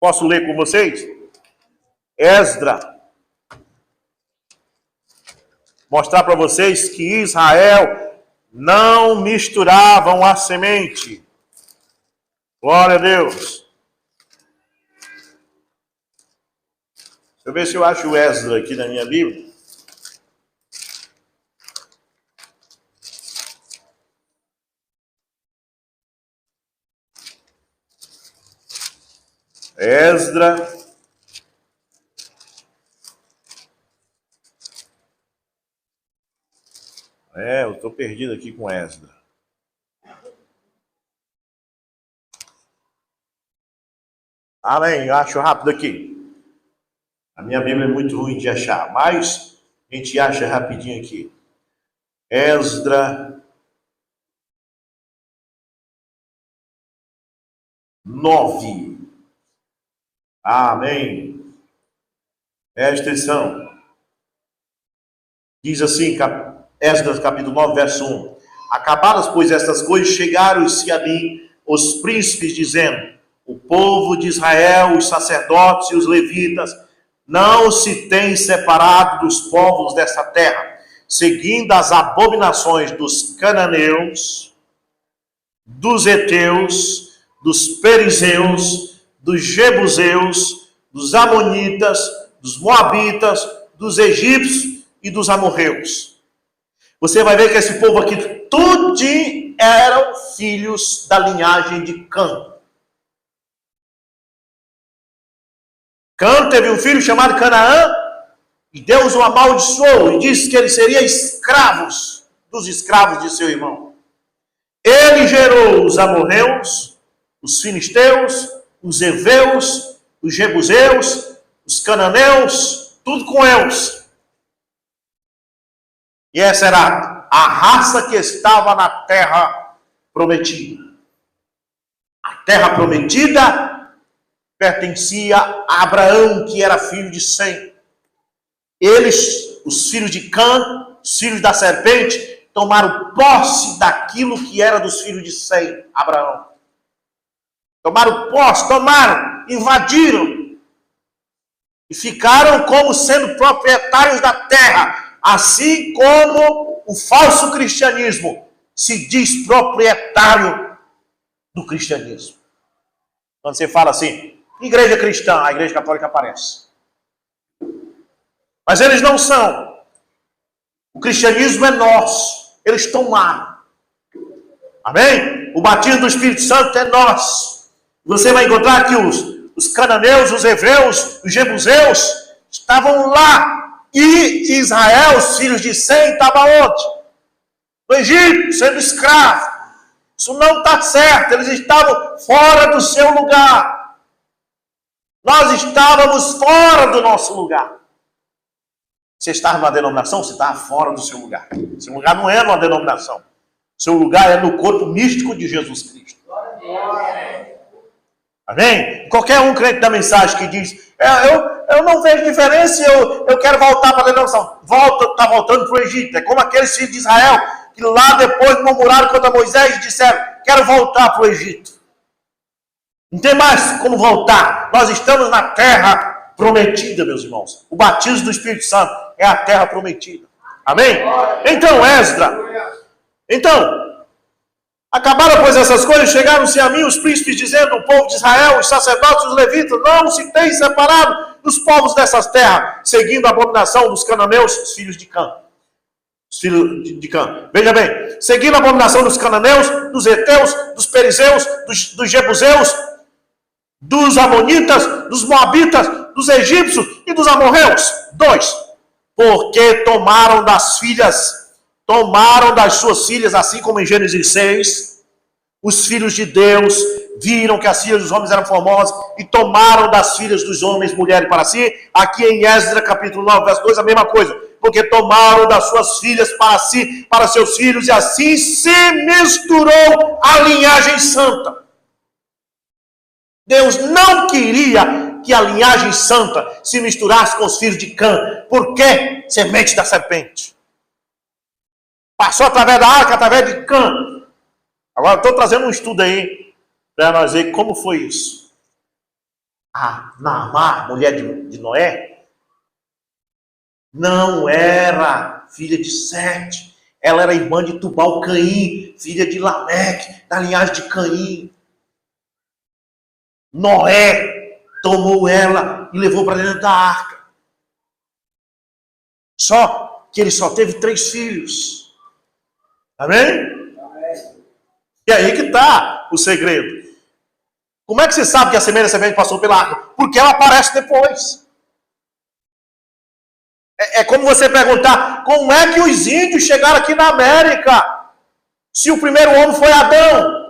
Posso ler com vocês? Esdra. Mostrar para vocês que Israel não misturavam a semente. Glória a Deus. Deixa eu ver se eu acho o Esdra aqui na minha Bíblia. Esdra. Eu estou perdido aqui com Esdra. Amém, acho rápido aqui. A minha Bíblia é muito ruim de achar, mas a gente acha rapidinho aqui. Esdra 9. Amém. Preste atenção. Diz assim, Esdras capítulo 9, verso 1. Acabadas, pois, estas coisas, chegaram-se a mim os príncipes, dizendo, o povo de Israel, os sacerdotes e os levitas, não se têm separado dos povos desta terra, seguindo as abominações dos cananeus, dos heteus, dos perizeus, dos jebuseus, dos amonitas, dos moabitas, dos egípcios e dos amorreus. Você vai ver que esse povo aqui, tudinho eram filhos da linhagem de Cã. Cã teve um filho chamado Canaã, e Deus o amaldiçoou e disse que ele seria escravos dos escravos de seu irmão. Ele gerou os amorreus, os filisteus, os heveus, os jebuseus, os cananeus, tudo com eus. E essa era a raça que estava na terra prometida. A terra prometida pertencia a Abraão, que era filho de Sem. Eles, os filhos de Cã, os filhos da serpente, tomaram posse daquilo que era dos filhos de Sem, Abraão. Tomaram posse, invadiram. E ficaram como sendo proprietários da terra. Assim como o falso cristianismo se diz proprietário do cristianismo. Quando você fala assim, igreja cristã, a igreja católica aparece. Mas eles não são. O cristianismo é nosso. Eles tomaram. Amém? O batismo do Espírito Santo é nosso. Você vai encontrar que os cananeus, os hebreus, os jebuseus estavam lá. E Israel, os filhos de Sem, estavam onde? No Egito, sendo escravo. Isso não está certo. Eles estavam fora do seu lugar. Nós estávamos fora do nosso lugar. Você estava numa denominação, você estava fora do seu lugar. Seu lugar não é numa denominação. Seu lugar é no corpo místico de Jesus Cristo. Amém? Qualquer um crente da mensagem que diz, eu não vejo diferença, eu quero voltar para a denominação. Está voltando para o Egito. É como aqueles filhos de Israel, que lá depois murmuraram contra Moisés e disseram, quero voltar para o Egito. Não tem mais como voltar. Nós estamos na terra prometida, meus irmãos. O batismo do Espírito Santo é a terra prometida. Amém? Então, Esdra. Então, acabaram, pois, essas coisas, chegaram-se a mim os príncipes, dizendo, o povo de Israel, os sacerdotes, os levitas, não se tem separado dos povos dessas terras, seguindo a abominação dos cananeus, os filhos de Cã. Os filhos de Cã. Veja bem, seguindo a abominação dos cananeus, dos heteus, dos perizeus, dos jebuseus, dos amonitas, dos moabitas, dos egípcios e dos amorreus. 2. Porque tomaram das suas filhas, assim como em Gênesis 6, os filhos de Deus viram que as filhas dos homens eram formosas e tomaram das filhas dos homens mulheres para si. Aqui em Esdras capítulo 9, verso 2, a mesma coisa. Porque tomaram das suas filhas para si, para seus filhos, e assim se misturou a linhagem santa. Deus não queria que a linhagem santa se misturasse com os filhos de Cã. Por quê? Semente da serpente. Passou através da arca, através de Cã. Agora estou trazendo um estudo aí para nós ver como foi isso. A Naamá, mulher de Noé, não era filha de Sete. Ela era irmã de Tubal-Caim, filha de Lameque, da linhagem de Caim. Noé tomou ela e levou para dentro da arca. Só que ele só teve 3 filhos. Amém? E aí que está o segredo. Como é que você sabe que a semente da serpente passou pela arca? Porque ela aparece depois. É como você perguntar, como é que os índios chegaram aqui na América? Se o primeiro homem foi Adão.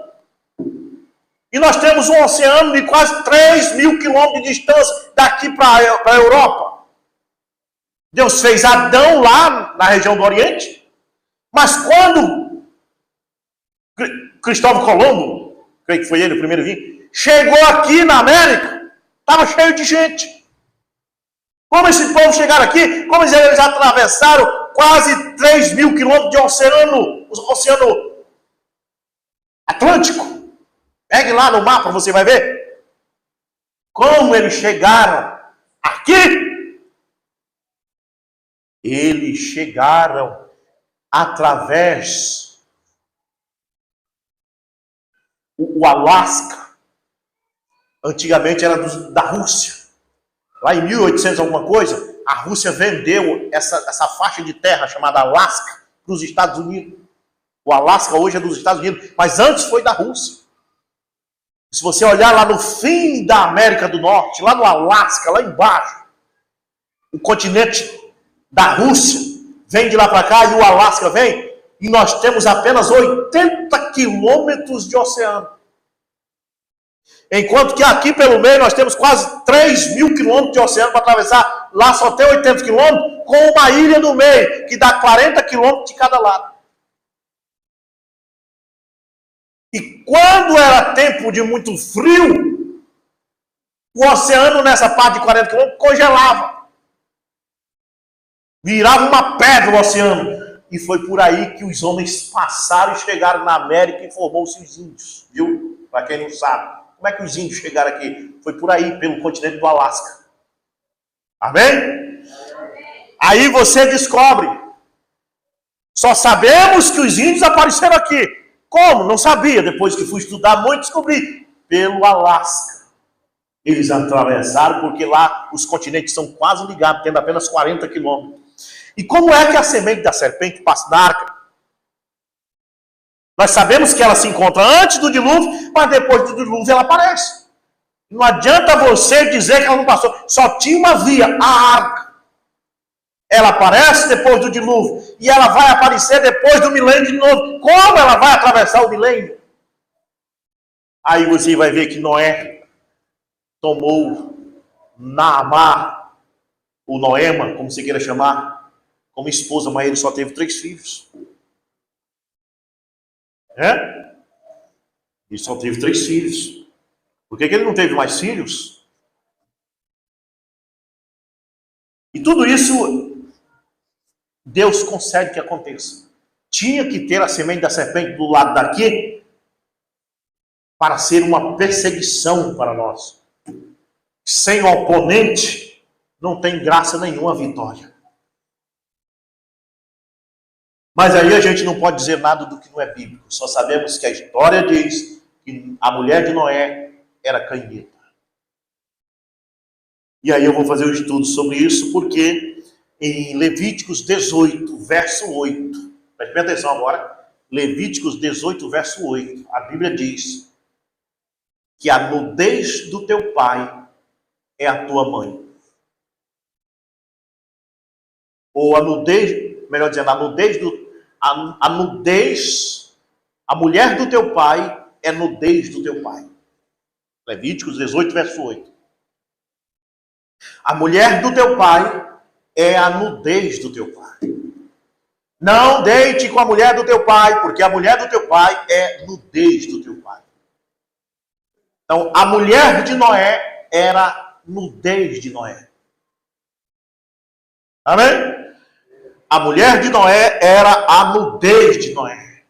E nós temos um oceano de quase 3.000 quilômetros de distância daqui para a Europa. Deus fez Adão lá na região do Oriente. Mas quando Cristóvão Colombo, creio que foi ele o primeiro a vir, chegou aqui na América, estava cheio de gente. Como esse povo chegaram aqui, como eles atravessaram quase 3.000 quilômetros de oceano Atlântico. Pegue lá no mapa, você vai ver como eles chegaram aqui. Eles chegaram através o Alasca. Antigamente era da Rússia. Lá em 1800 alguma coisa, a Rússia vendeu essa faixa de terra chamada Alasca para os Estados Unidos. O Alasca hoje é dos Estados Unidos, mas antes foi da Rússia. Se você olhar lá no fim da América do Norte, lá no Alasca, lá embaixo, o continente da Rússia vem de lá para cá e o Alasca vem, e nós temos apenas 80 quilômetros de oceano. Enquanto que aqui pelo meio nós temos quase 3.000 quilômetros de oceano para atravessar. Lá só tem 80 quilômetros, com uma ilha no meio, que dá 40 quilômetros de cada lado. E quando era tempo de muito frio, O oceano nessa parte de 40 quilômetros congelava. Virava uma pedra o oceano. E foi por aí que os homens passaram e chegaram na América e formou-se os índios. Viu? Para quem não sabe. Como é que os índios chegaram aqui? Foi por aí, pelo continente do Alasca. Amém? Aí você descobre. Só sabemos que os índios apareceram aqui. Como? Não sabia. Depois que fui estudar muito, descobri. Pelo Alasca. Eles atravessaram porque lá os continentes são quase ligados, tendo apenas 40 quilômetros. E como é que a semente da serpente passa na arca? Nós sabemos que ela se encontra antes do dilúvio, mas depois do dilúvio ela aparece. Não adianta você dizer que ela não passou. Só tinha uma via, a arca. Ela aparece depois do dilúvio. E ela vai aparecer depois do milênio de novo. Como ela vai atravessar o milênio? Aí você vai ver que Noé tomou Naamá, ou Noema, como você queira chamar, como esposa, mas ele só teve 3 filhos. Ele só teve 3 filhos. Por que ele não teve mais filhos? E tudo isso Deus concede que aconteça. Tinha que ter a semente da serpente do lado daqui para ser uma perseguição para nós. Sem o oponente não tem graça nenhuma a vitória. Mas aí a gente não pode dizer nada do que não é bíblico. Só sabemos que a história diz que a mulher de Noé era canheta. E aí eu vou fazer um estudo sobre isso, porque em Levíticos 18, verso 8, preste atenção agora, Levíticos 18, verso 8, a Bíblia diz que a nudez do teu pai é a tua mãe. Ou a nudez, melhor dizendo, a mulher do teu pai é nudez do teu pai. Levíticos 18, verso 8. A mulher do teu pai é a nudez do teu pai. Não deite com a mulher do teu pai, porque a mulher do teu pai é nudez do teu pai. Então, a mulher de Noé era nudez de Noé. Amém? A mulher de Noé era a nudez de Noé.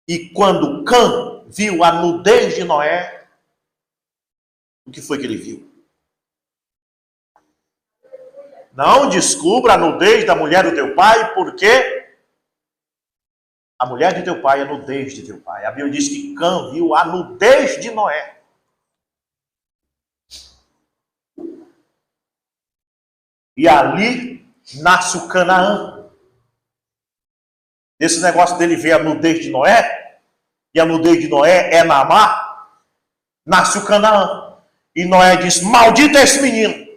E quando Cã viu a nudez de Noé, o que foi que ele viu? Não descubra a nudez da mulher do teu pai, porque a mulher de teu pai é a nudez de teu pai. A Bíblia diz que Cã viu a nudez de Noé. E ali nasce o Canaã. Esse negócio dele ver a nudez de Noé, e a nudez de Noé é Naamá, nasce o Canaã. E Noé diz: maldito é esse menino.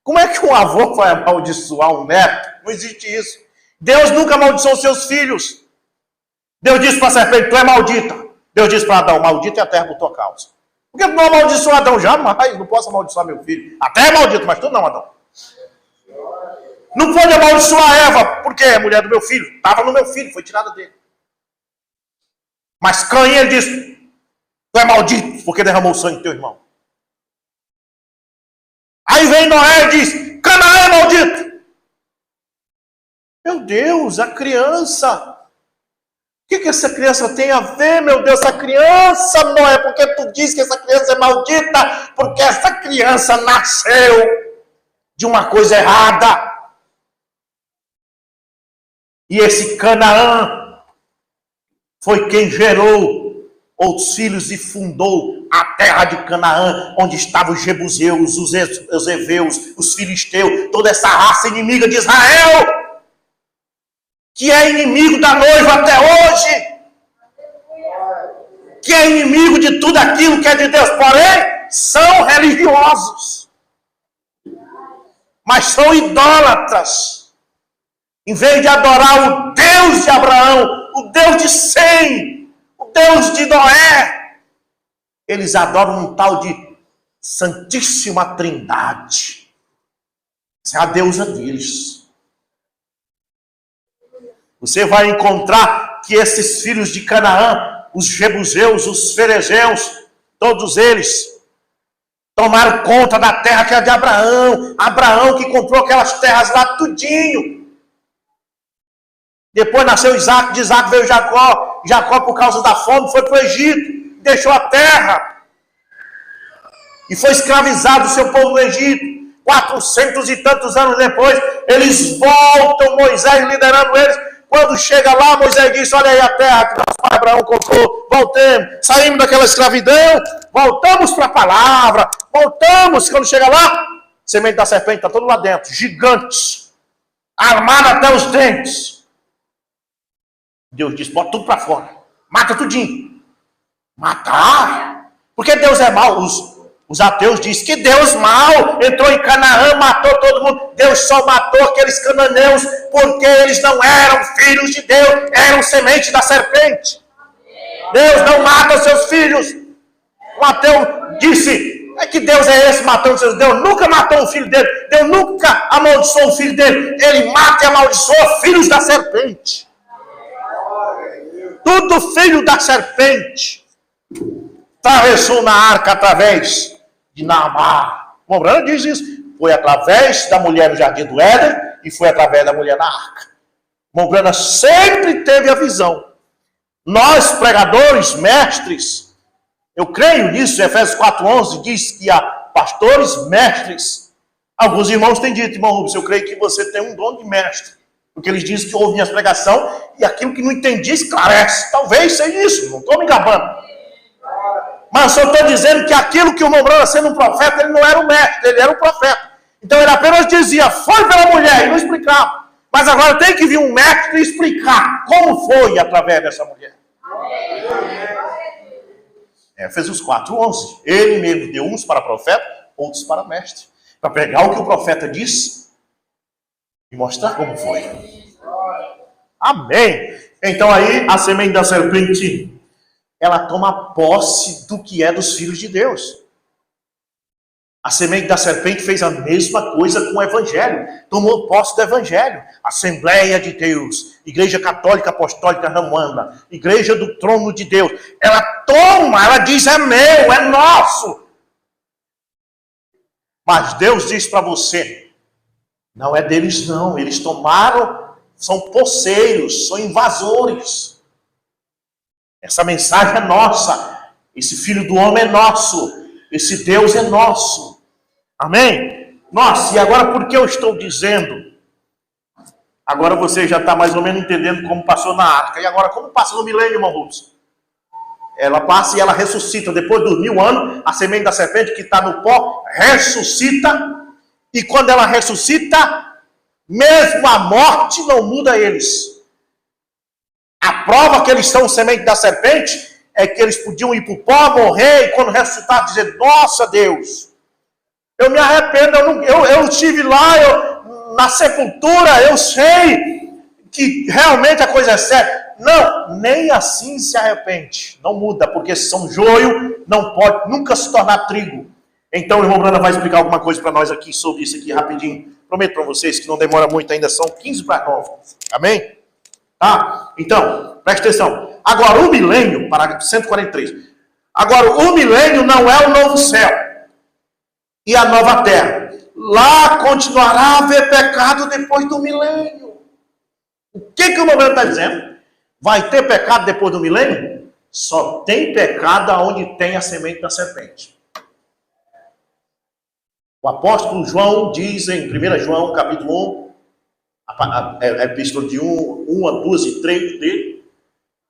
Como é que um avô vai amaldiçoar um neto? Não existe isso. Deus nunca amaldiçoou seus filhos. Deus disse para a serpente: tu é maldita. Deus disse para Adão: maldita é a terra por tua causa. Por que tu não amaldiçoou Adão? Jamais, não posso amaldiçoar meu filho. Até é maldito, mas tu não, Adão. Não pode amaldiçoar Eva, porque é mulher do meu filho. Estava no meu filho, foi tirada dele. Mas Caim, ele disse: tu é maldito, porque derramou o sangue do teu irmão. Aí vem Noé e diz: Canaã é maldito. Meu Deus, a criança. O que essa criança tem a ver, meu Deus? Essa criança, Noé, porque tu diz que essa criança é maldita? Porque essa criança nasceu de uma coisa errada. E esse Canaã foi quem gerou outros filhos e fundou a terra de Canaã, onde estavam os jebuseus, os heveus, os filisteus, toda essa raça inimiga de Israel, que é inimigo da noiva até hoje, que é inimigo de tudo aquilo que é de Deus, porém, são religiosos, mas são idólatras. Em vez de adorar o Deus de Abraão, o Deus de Sem, o Deus de Noé, eles adoram um tal de Santíssima Trindade. Essa é a deusa deles. Você vai encontrar que esses filhos de Canaã, os jebuseus, os ferezeus, todos eles tomaram conta da terra que é de Abraão. Abraão que comprou aquelas terras lá tudinho. Depois nasceu Isaac, de Isaac veio Jacó. Jacó, por causa da fome, foi para o Egito, deixou a terra e foi escravizado o seu povo no Egito. 400 e tantos anos depois, eles voltam, Moisés liderando eles. Quando chega lá, Moisés diz: olha aí a terra que nosso pai Abraão comprou, voltemos, saímos daquela escravidão, voltamos para a palavra, voltamos. Quando chega lá, semente da serpente está todo lá dentro, gigantes, armado até os dentes. Deus diz: bota tudo para fora, mata tudinho. Matar? Porque Deus é mau. Os ateus dizem que Deus mau, entrou em Canaã, matou todo mundo. Deus só matou aqueles cananeus porque eles não eram filhos de Deus, eram semente da serpente. Deus não mata os seus filhos. O ateu disse: é que Deus é esse matando seus filhos? Deus nunca matou um filho dele, Deus nunca amaldiçoou o filho dele. Ele mata e amaldiçoa filhos da serpente. Tudo filho da serpente atravessou na arca através de Naamá. Morana diz isso. Foi através da mulher no jardim do Éden e foi através da mulher na arca. Morana sempre teve a visão. Nós, pregadores, mestres, eu creio nisso. Efésios 4:11 diz que há pastores, mestres. Alguns irmãos têm dito: irmão Rubens, eu creio que você tem um dom de mestre, porque eles dizem que ouvem as pregações e aquilo que não entendi esclarece. Talvez seja isso, não estou me gabando. Mas só estou dizendo que aquilo que o irmão Brana, sendo um profeta, ele não era um mestre, ele era um profeta. Então ele apenas dizia: foi pela mulher, e não explicava. Mas agora tem que vir um mestre explicar como foi através dessa mulher. Efésios 4:11. Ele mesmo deu uns para profeta, outros para mestre. Para pegar o que o profeta disse e mostrar como foi. Amém. Então aí a semente da serpente, ela toma posse do que é dos filhos de Deus. A semente da serpente fez a mesma coisa com o Evangelho. Tomou posse do Evangelho. Assembleia de Deus, Igreja Católica Apostólica Romana, Igreja do Trono de Deus. Ela toma, ela diz: é meu, é nosso. Mas Deus diz para você: não é deles não. Eles tomaram, são poceiros, são invasores. Essa mensagem é nossa. Esse filho do homem é nosso. Esse Deus é nosso. Amém? Nossa, e agora por que eu estou dizendo? Agora você já está mais ou menos entendendo como passou na arca. E agora como passa no milênio, irmão Rubens? Ela passa e ela ressuscita. Depois dos 1000 anos, a semente da serpente que está no pó ressuscita. E quando ela ressuscita, mesmo a morte não muda eles. A prova que eles são semente da serpente é que eles podiam ir para o pó, morrer, e quando ressuscitar dizer: nossa Deus, eu me arrependo, eu estive lá, na sepultura, eu sei que realmente a coisa é séria. Não, nem assim se arrepende, não muda, porque se são joio, não pode nunca se tornar trigo. Então o irmão Brana vai explicar alguma coisa para nós aqui sobre isso aqui rapidinho. Prometo para vocês que não demora muito, ainda são 8:45. Amém? Tá? Então, presta atenção. Agora o milênio, parágrafo 143. Agora o milênio não é o novo céu e a nova terra. Lá continuará a haver pecado depois do milênio. O que o momento está dizendo? Vai ter pecado depois do milênio? Só tem pecado onde tem a semente da serpente. O apóstolo João diz em 1 João capítulo 1, a epístola de 1 a 2 e 3 dele,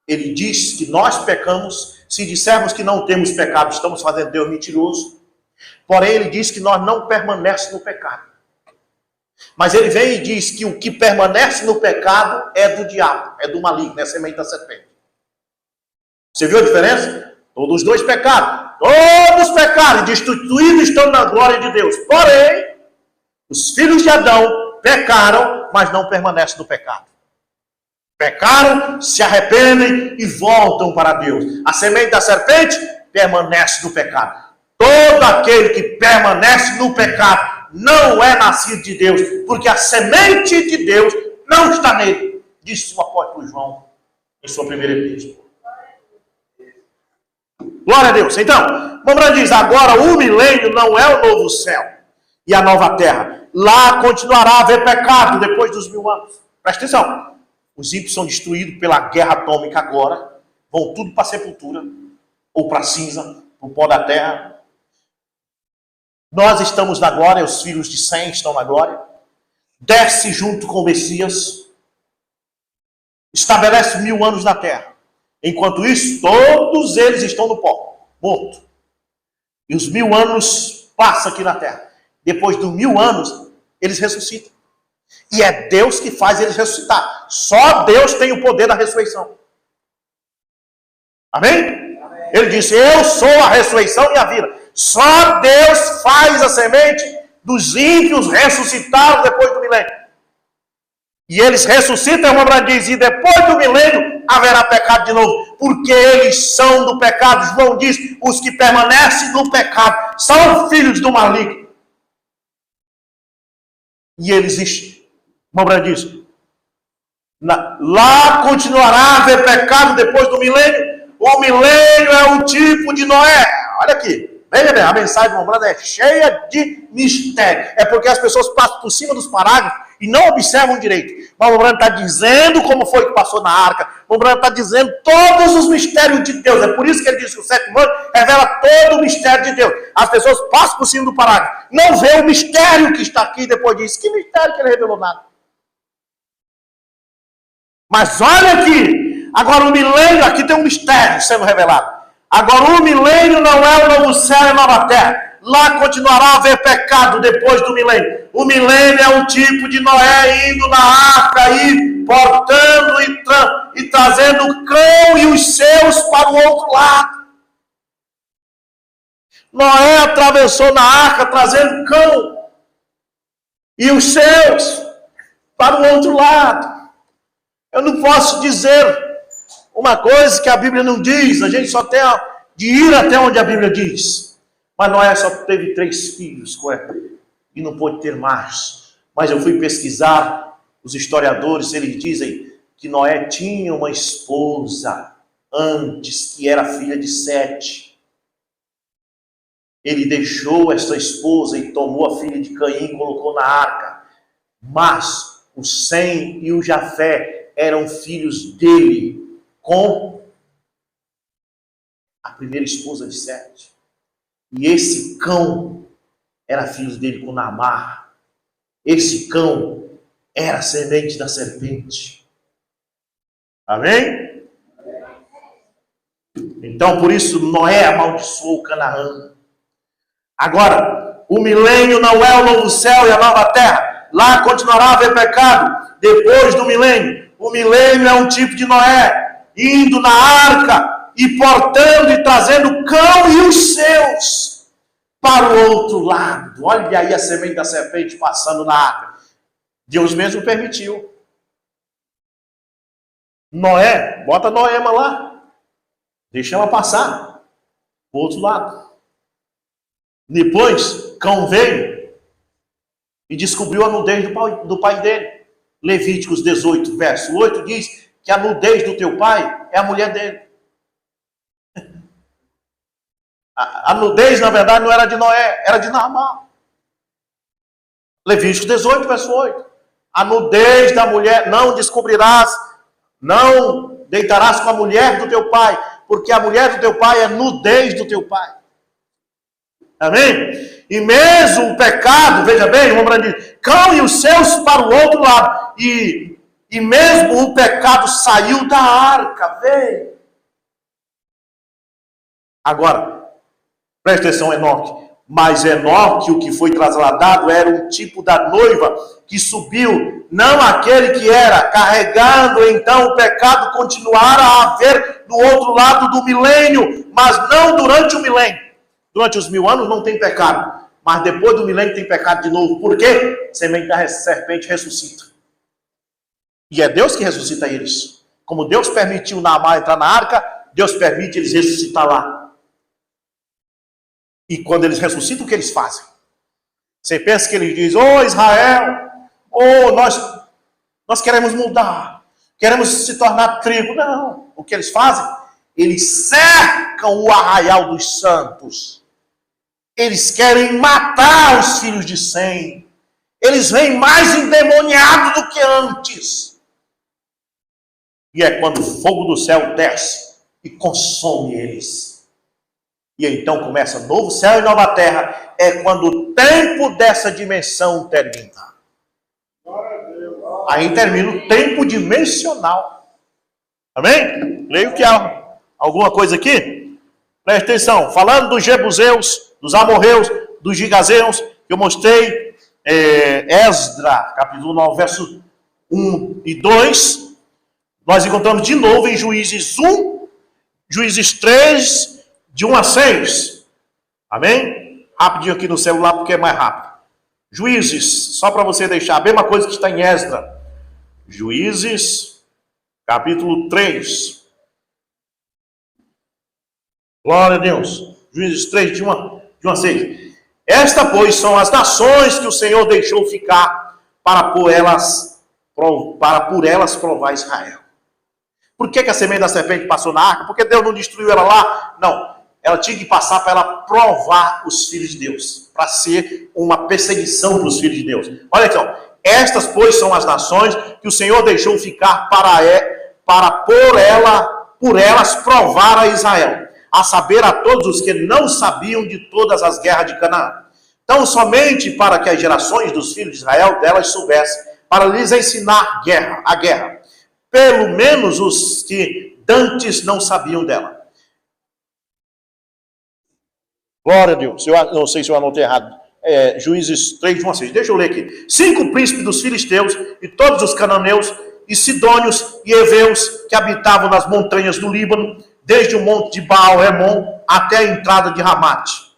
ele diz que nós pecamos, se dissermos que não temos pecado, estamos fazendo Deus mentiroso. Porém, ele diz que nós não permanecemos no pecado. Mas ele vem e diz que o que permanece no pecado é do diabo, é do maligno, é a semente da serpente. Você viu a diferença? Todos os dois pecaram. Todos pecaram e destituídos estão na glória de Deus. Porém, os filhos de Adão pecaram, mas não permanecem no pecado. Pecaram, se arrependem e voltam para Deus. A semente da serpente permanece no pecado. Todo aquele que permanece no pecado não é nascido de Deus, porque a semente de Deus não está nele, disse o apóstolo João em sua primeira epístola. Glória a Deus. Então, Mambrã diz, agora o milênio não é o novo céu e a nova terra. Lá continuará a haver pecado depois dos 1000 anos. Presta atenção. Os ímpios são destruídos pela guerra atômica agora. Vão tudo para a sepultura. Ou para a cinza, para o pó da terra. Nós estamos na glória, os filhos de Sem estão na glória. Desce junto com o Messias. Estabelece 1000 anos na terra. Enquanto isso, todos eles estão no pó, morto. E os 1000 anos passam aqui na terra. Depois dos 1000 anos, eles ressuscitam. E é Deus que faz eles ressuscitar. Só Deus tem o poder da ressurreição. Amém? Amém. Ele disse, eu sou a ressurreição e a vida. Só Deus faz a semente dos ímpios ressuscitar depois do milênio. E eles ressuscitam, a Bíblia diz, e depois do milênio haverá pecado de novo, porque eles são do pecado. João diz, os que permanecem no pecado são filhos do maligno. E eles, a Bíblia diz, lá continuará a haver pecado depois do milênio. O milênio é um tipo de Noé. Olha aqui. Veja bem, a mensagem do Mambranda é cheia de mistério. É porque as pessoas passam por cima dos parágrafos e não observam direito. Mas o Mambranda está dizendo como foi que passou na arca. O Mambranda está dizendo todos os mistérios de Deus. É por isso que ele diz que o 7º ano revela todo o mistério de Deus. As pessoas passam por cima do parágrafo. Não vê o mistério que está aqui e depois diz, que mistério que ele revelou nada. Mas olha aqui. Agora o milênio, aqui tem um mistério sendo revelado. Agora o milênio não é o novo céu e a nova terra. Lá continuará a haver pecado depois do milênio. O milênio é um tipo de Noé indo na arca e portando e trazendo o cão e os seus para o outro lado. Noé atravessou na arca trazendo o cão e os seus para o outro lado. Eu não posso dizer uma coisa que a Bíblia não diz, a gente só tem de ir até onde a Bíblia diz. Mas Noé só teve 3 filhos com ela, e não pôde ter mais. Mas eu fui pesquisar, os historiadores, eles dizem que Noé tinha uma esposa antes, que era filha de Sete. Ele deixou essa esposa e tomou a filha de Caim e colocou na arca. Mas o Sem e o Jafé eram filhos dele, com a primeira esposa de Sete. E esse cão era filho dele com Naamar. Esse cão era a semente da serpente. Amém? Então, por isso, Noé amaldiçoou Canaã. Agora, o milênio não é o novo céu e a nova terra. Lá continuará a haver pecado depois do milênio. O milênio é um tipo de Noé indo na arca e portando e trazendo o cão e os seus para o outro lado. Olha aí a semente da serpente passando na arca. Deus mesmo permitiu. Noé, bota Noema lá. Deixa ela passar para o outro lado. Depois, cão veio e descobriu a nudez do pai dele. Levíticos 18, verso 8 diz que a nudez do teu pai é a mulher dele. A nudez, na verdade, não era de Noé, era de Naamã. Levíticos 18, verso 8. A nudez da mulher, não descobrirás, não deitarás com a mulher do teu pai, porque a mulher do teu pai é nudez do teu pai. Amém? E mesmo o pecado, veja bem, o homem diz, cão e os seus para o outro lado. E mesmo o pecado saiu da arca, veio. Agora, presta atenção, Enoque. Mas Enoque, o que foi trasladado, era um tipo da noiva que subiu, não aquele que era, carregando então o pecado continuar a haver do outro lado do milênio, mas não durante o milênio. Durante os 1000 anos não tem pecado, mas depois do milênio tem pecado de novo. Por quê? Semente da serpente ressuscita. E é Deus que ressuscita eles. Como Deus permitiu Naamã entrar na arca, Deus permite eles ressuscitar lá. E quando eles ressuscitam, o que eles fazem? Você pensa que eles dizem, Israel, nós queremos mudar, queremos se tornar tribo. Não, o que eles fazem? Eles cercam o arraial dos santos. Eles querem matar os filhos de Sem. Eles vêm mais endemoniados do que antes. E é quando o fogo do céu desce e consome eles. E então começa novo céu e nova terra. É quando o tempo dessa dimensão termina. Aí termina o tempo dimensional. Amém? Leio que há alguma coisa aqui? Preste atenção. Falando dos Jebuseus, dos Amorreus, dos Gigazeus, que eu mostrei, Esdra, capítulo 9, verso 1 e 2. Nós encontramos de novo em Juízes 1, Juízes 3, de 1 a 6. Amém? Rapidinho aqui no celular, porque é mais rápido. Juízes, só para você deixar a mesma coisa que está em Esdra. Juízes, capítulo 3. Glória a Deus. Juízes 3, de 1 a 6. Esta, pois, são as nações que o Senhor deixou ficar para por elas provar Israel. Por que a semente da serpente passou na arca? Porque Deus não destruiu ela lá? Não. Ela tinha que passar para ela provar os filhos de Deus. Para ser uma perseguição para os filhos de Deus. Olha aqui, ó. Estas, pois, são as nações que o Senhor deixou ficar para por elas provar a Israel. A saber, a todos os que não sabiam de todas as guerras de Canaã. Então, somente para que as gerações dos filhos de Israel delas soubessem, para lhes ensinar a guerra. Pelo menos os que dantes não sabiam dela. Glória a Deus. Eu não sei se eu anotei errado. Juízes 3, 1 a 6. Deixa eu ler aqui. 5 príncipes dos filisteus e todos os cananeus e sidônios e heveus que habitavam nas montanhas do Líbano, desde o monte de Baal-Hermon até a entrada de Ramate.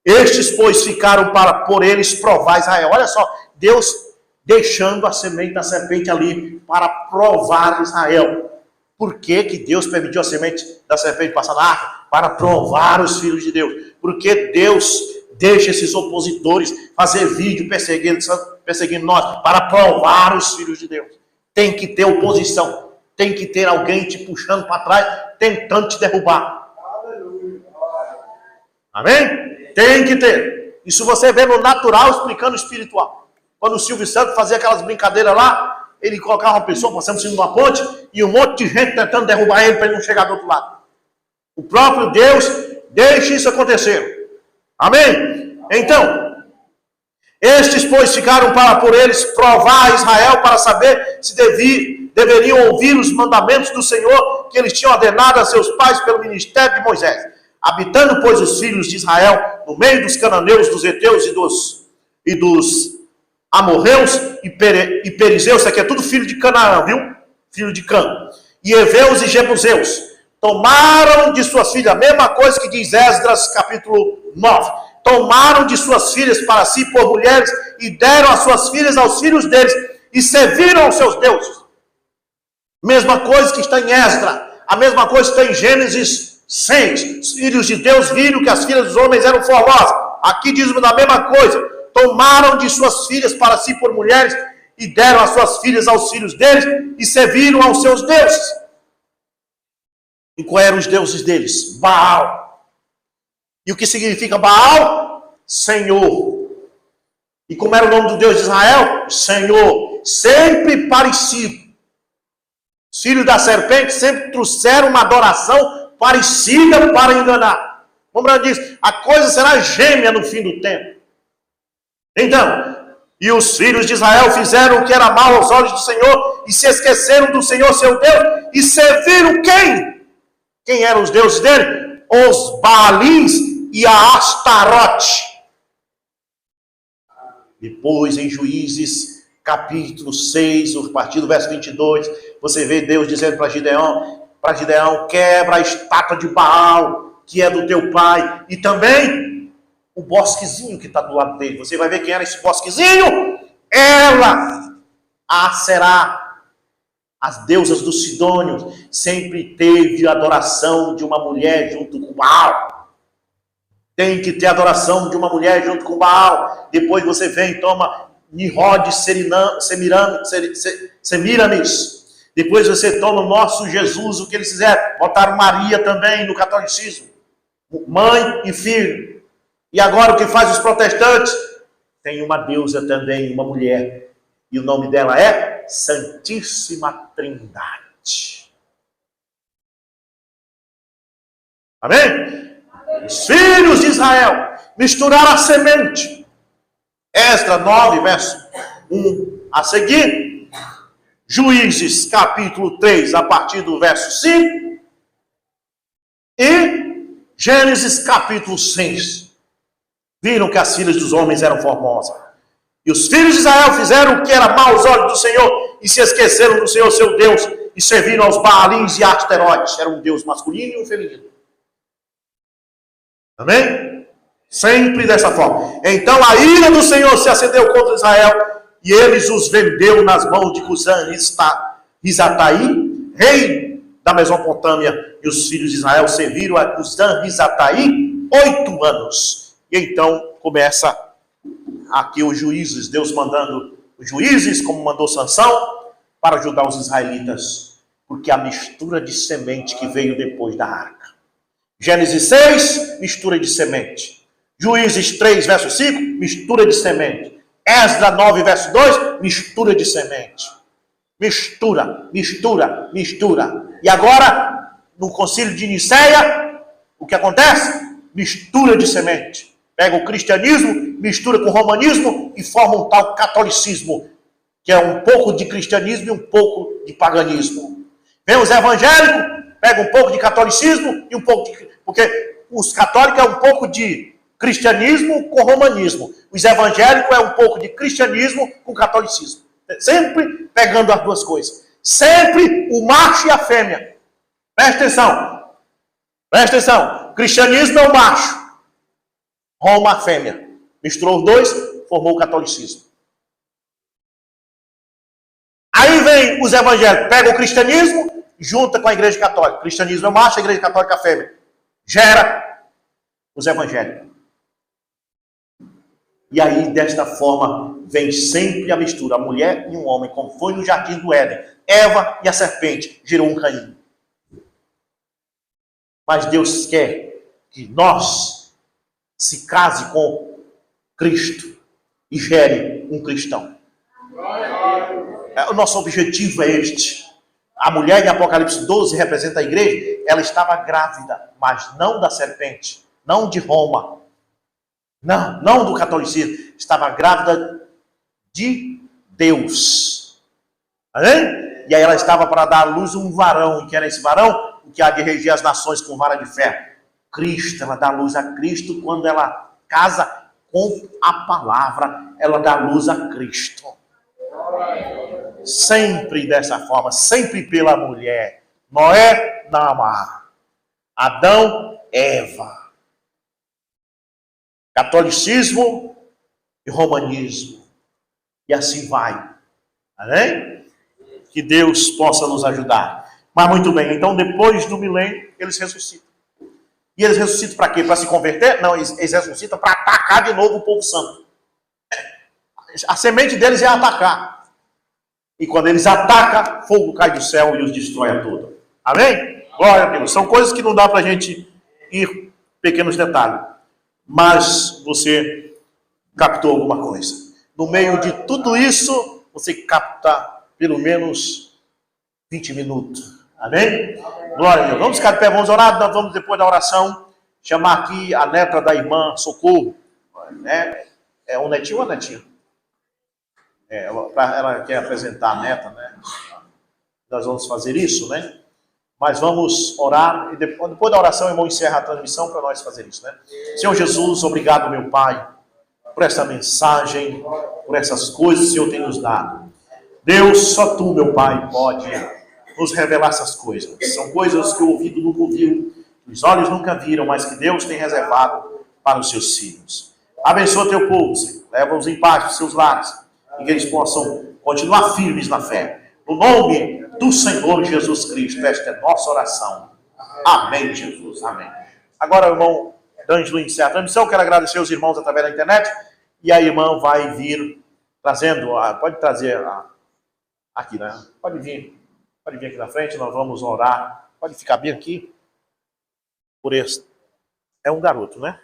Estes, pois, ficaram para por eles provar Israel. Olha só, Deus deixando a semente da serpente ali para provar Israel. Por que que Deus permitiu a semente da serpente passar na arca? Para provar os filhos de Deus. Porque Deus deixa esses opositores fazer vídeo perseguindo nós, para provar os filhos de Deus. Tem que ter oposição. Tem que ter alguém te puxando para trás, tentando te derrubar. Amém? Tem que ter. Isso você vê no natural explicando o espiritual. Quando o Silvio Santos fazia aquelas brincadeiras lá, ele colocava uma pessoa passando por cima de uma ponte e um monte de gente tentando derrubar ele para ele não chegar do outro lado. O próprio Deus deixa isso acontecer. Amém? Então, estes, pois, ficaram para por eles provar a Israel para saber se deveriam ouvir os mandamentos do Senhor que eles tinham ordenado a seus pais pelo ministério de Moisés. Habitando, pois, os filhos de Israel no meio dos cananeus, dos heteus e dos amorreus e perizeus, isso aqui é tudo filho de Canaã, viu? Filho de Cã. E heveus e jebuseus. Tomaram de suas filhas, a mesma coisa que diz Esdras capítulo 9. Tomaram de suas filhas para si por mulheres e deram as suas filhas aos filhos deles e serviram aos seus deuses. Mesma coisa que está em Esdra, a mesma coisa que está em Gênesis 6. Os filhos de Deus viram que as filhas dos homens eram formosas. Aqui diz a mesma coisa. Tomaram de suas filhas para si por mulheres e deram as suas filhas aos filhos deles e serviram aos seus deuses. E quais eram os deuses deles? Baal. E o que significa Baal? Senhor. E como era o nome do Deus de Israel? Senhor. Sempre parecido. Os filhos da serpente sempre trouxeram uma adoração parecida para enganar. Como ela diz, a coisa será gêmea no fim do tempo. Então, e os filhos de Israel fizeram o que era mal aos olhos do Senhor e se esqueceram do Senhor seu Deus e serviram quem? Quem eram os deuses dele? Os Baalins e a Astarote. Depois, em Juízes, capítulo 6, a partir do verso 22, você vê Deus dizendo para Gideão, quebra a estátua de Baal, que é do teu pai, e também o bosquezinho que está do lado dele. Você vai ver quem era esse bosquezinho. Ela será as deusas dos Sidônios. Sempre teve a adoração de uma mulher junto com Baal. Tem que ter adoração de uma mulher junto com Baal. Depois você vem e toma Nimrod, Semiramis. Depois você toma o nosso Jesus, o que eles fizeram? Botaram Maria também no catolicismo. Mãe e filho. E agora o que faz os protestantes? Tem uma deusa também, uma mulher. E o nome dela é Santíssima Trindade. Amém? Os filhos de Israel misturaram a semente. Esdras 9, verso 1 a seguir. Juízes, capítulo 3, a partir do verso 5. E Gênesis, capítulo 6. Viram que as filhas dos homens eram formosas. E os filhos de Israel fizeram o que era mau aos olhos do Senhor, e se esqueceram do Senhor seu Deus, e serviram aos Baalins e Asterotes. Era um Deus masculino e um feminino. Amém? Sempre dessa forma. Então a ira do Senhor se acendeu contra Israel, e eles os vendeu nas mãos de Cusã-Risataí, rei da Mesopotâmia. E os filhos de Israel serviram a Cusã-Risataí 8 anos. E então começa aqui os juízes, Deus mandando os juízes, como mandou Sansão, para ajudar os israelitas. Porque a mistura de semente que veio depois da arca. Gênesis 6, mistura de semente. Juízes 3, verso 5, mistura de semente. Esdras 9, verso 2, mistura de semente. Mistura, mistura, mistura. E agora, no concílio de Niceia, o que acontece? Mistura de semente. Pega o cristianismo, mistura com o romanismo e forma um tal catolicismo, que é um pouco de cristianismo e um pouco de paganismo. Vem os evangélicos, pega um pouco de catolicismo e um pouco de... Porque os católicos é um pouco de cristianismo com romanismo. Os evangélicos é um pouco de cristianismo com catolicismo. Sempre pegando as duas coisas. Sempre o macho e a fêmea. Presta atenção. Presta atenção. Cristianismo é o macho. Roma a fêmea. Misturou os dois, formou o catolicismo. Aí vem os evangélicos, pega o cristianismo, junta com a igreja católica. O cristianismo é o macho, a igreja católica é a fêmea. Gera os evangélicos. E aí, desta forma, vem sempre a mistura. A mulher e um homem, como foi no jardim do Éden. Eva e a serpente gerou um Caim. Mas Deus quer que nós se case com Cristo e gere um cristão. O nosso objetivo é este. A mulher em Apocalipse 12 representa a igreja. Ela estava grávida, mas não da serpente, não de Roma. Não do catolicismo. Estava grávida de Deus. Amém? E aí ela estava para dar à luz um varão. E que era esse varão? O que há de reger as nações com vara de ferro. Cristo. Ela dá luz a Cristo quando ela casa com a palavra. Ela dá luz a Cristo. Sempre dessa forma. Sempre pela mulher. Noé, Naamá. Adão, Eva. Catolicismo e romanismo. E assim vai. Amém? Que Deus possa nos ajudar. Mas muito bem, então depois do milênio, eles ressuscitam. E eles ressuscitam para quê? Para se converter? Não, eles ressuscitam para atacar de novo o povo santo. A semente deles é atacar. E quando eles atacam, fogo cai do céu e os destrói a todos. Amém? Glória a Deus. São coisas que não dá para a gente ir pequenos detalhes. Mas você captou alguma coisa. No meio de tudo isso, você capta pelo menos 20 minutos. Amém? Glória a Deus. Vamos ficar de pé, vamos orar. Nós vamos, depois da oração, chamar aqui a neta da irmã Socorro. É um netinho ou uma netinha? Ela quer apresentar a neta, né? Nós vamos fazer isso, né? Mas vamos orar, e depois da oração, o irmão encerra a transmissão para nós fazer isso, né? Senhor Jesus, obrigado, meu Pai, por essa mensagem, por essas coisas que o Senhor tem nos dado. Deus, só Tu, meu Pai, pode nos revelar essas coisas. São coisas que o ouvido nunca ouviu, que os olhos nunca viram, mas que Deus tem reservado para os seus filhos. Abençoa Teu povo, Senhor. Leva-os em paz para os seus lares, e que eles possam continuar firmes na fé. No nome do Senhor Jesus Cristo, esta é nossa oração. Amém, Jesus. Amém. Agora, o irmão D'Angelo encerra a transmissão. Quero agradecer aos irmãos através da internet. E a irmã vai vir trazendo, pode trazer aqui, né? Pode vir Pode vir aqui na frente, nós vamos orar. Pode ficar bem aqui. Por este. É um garoto, né?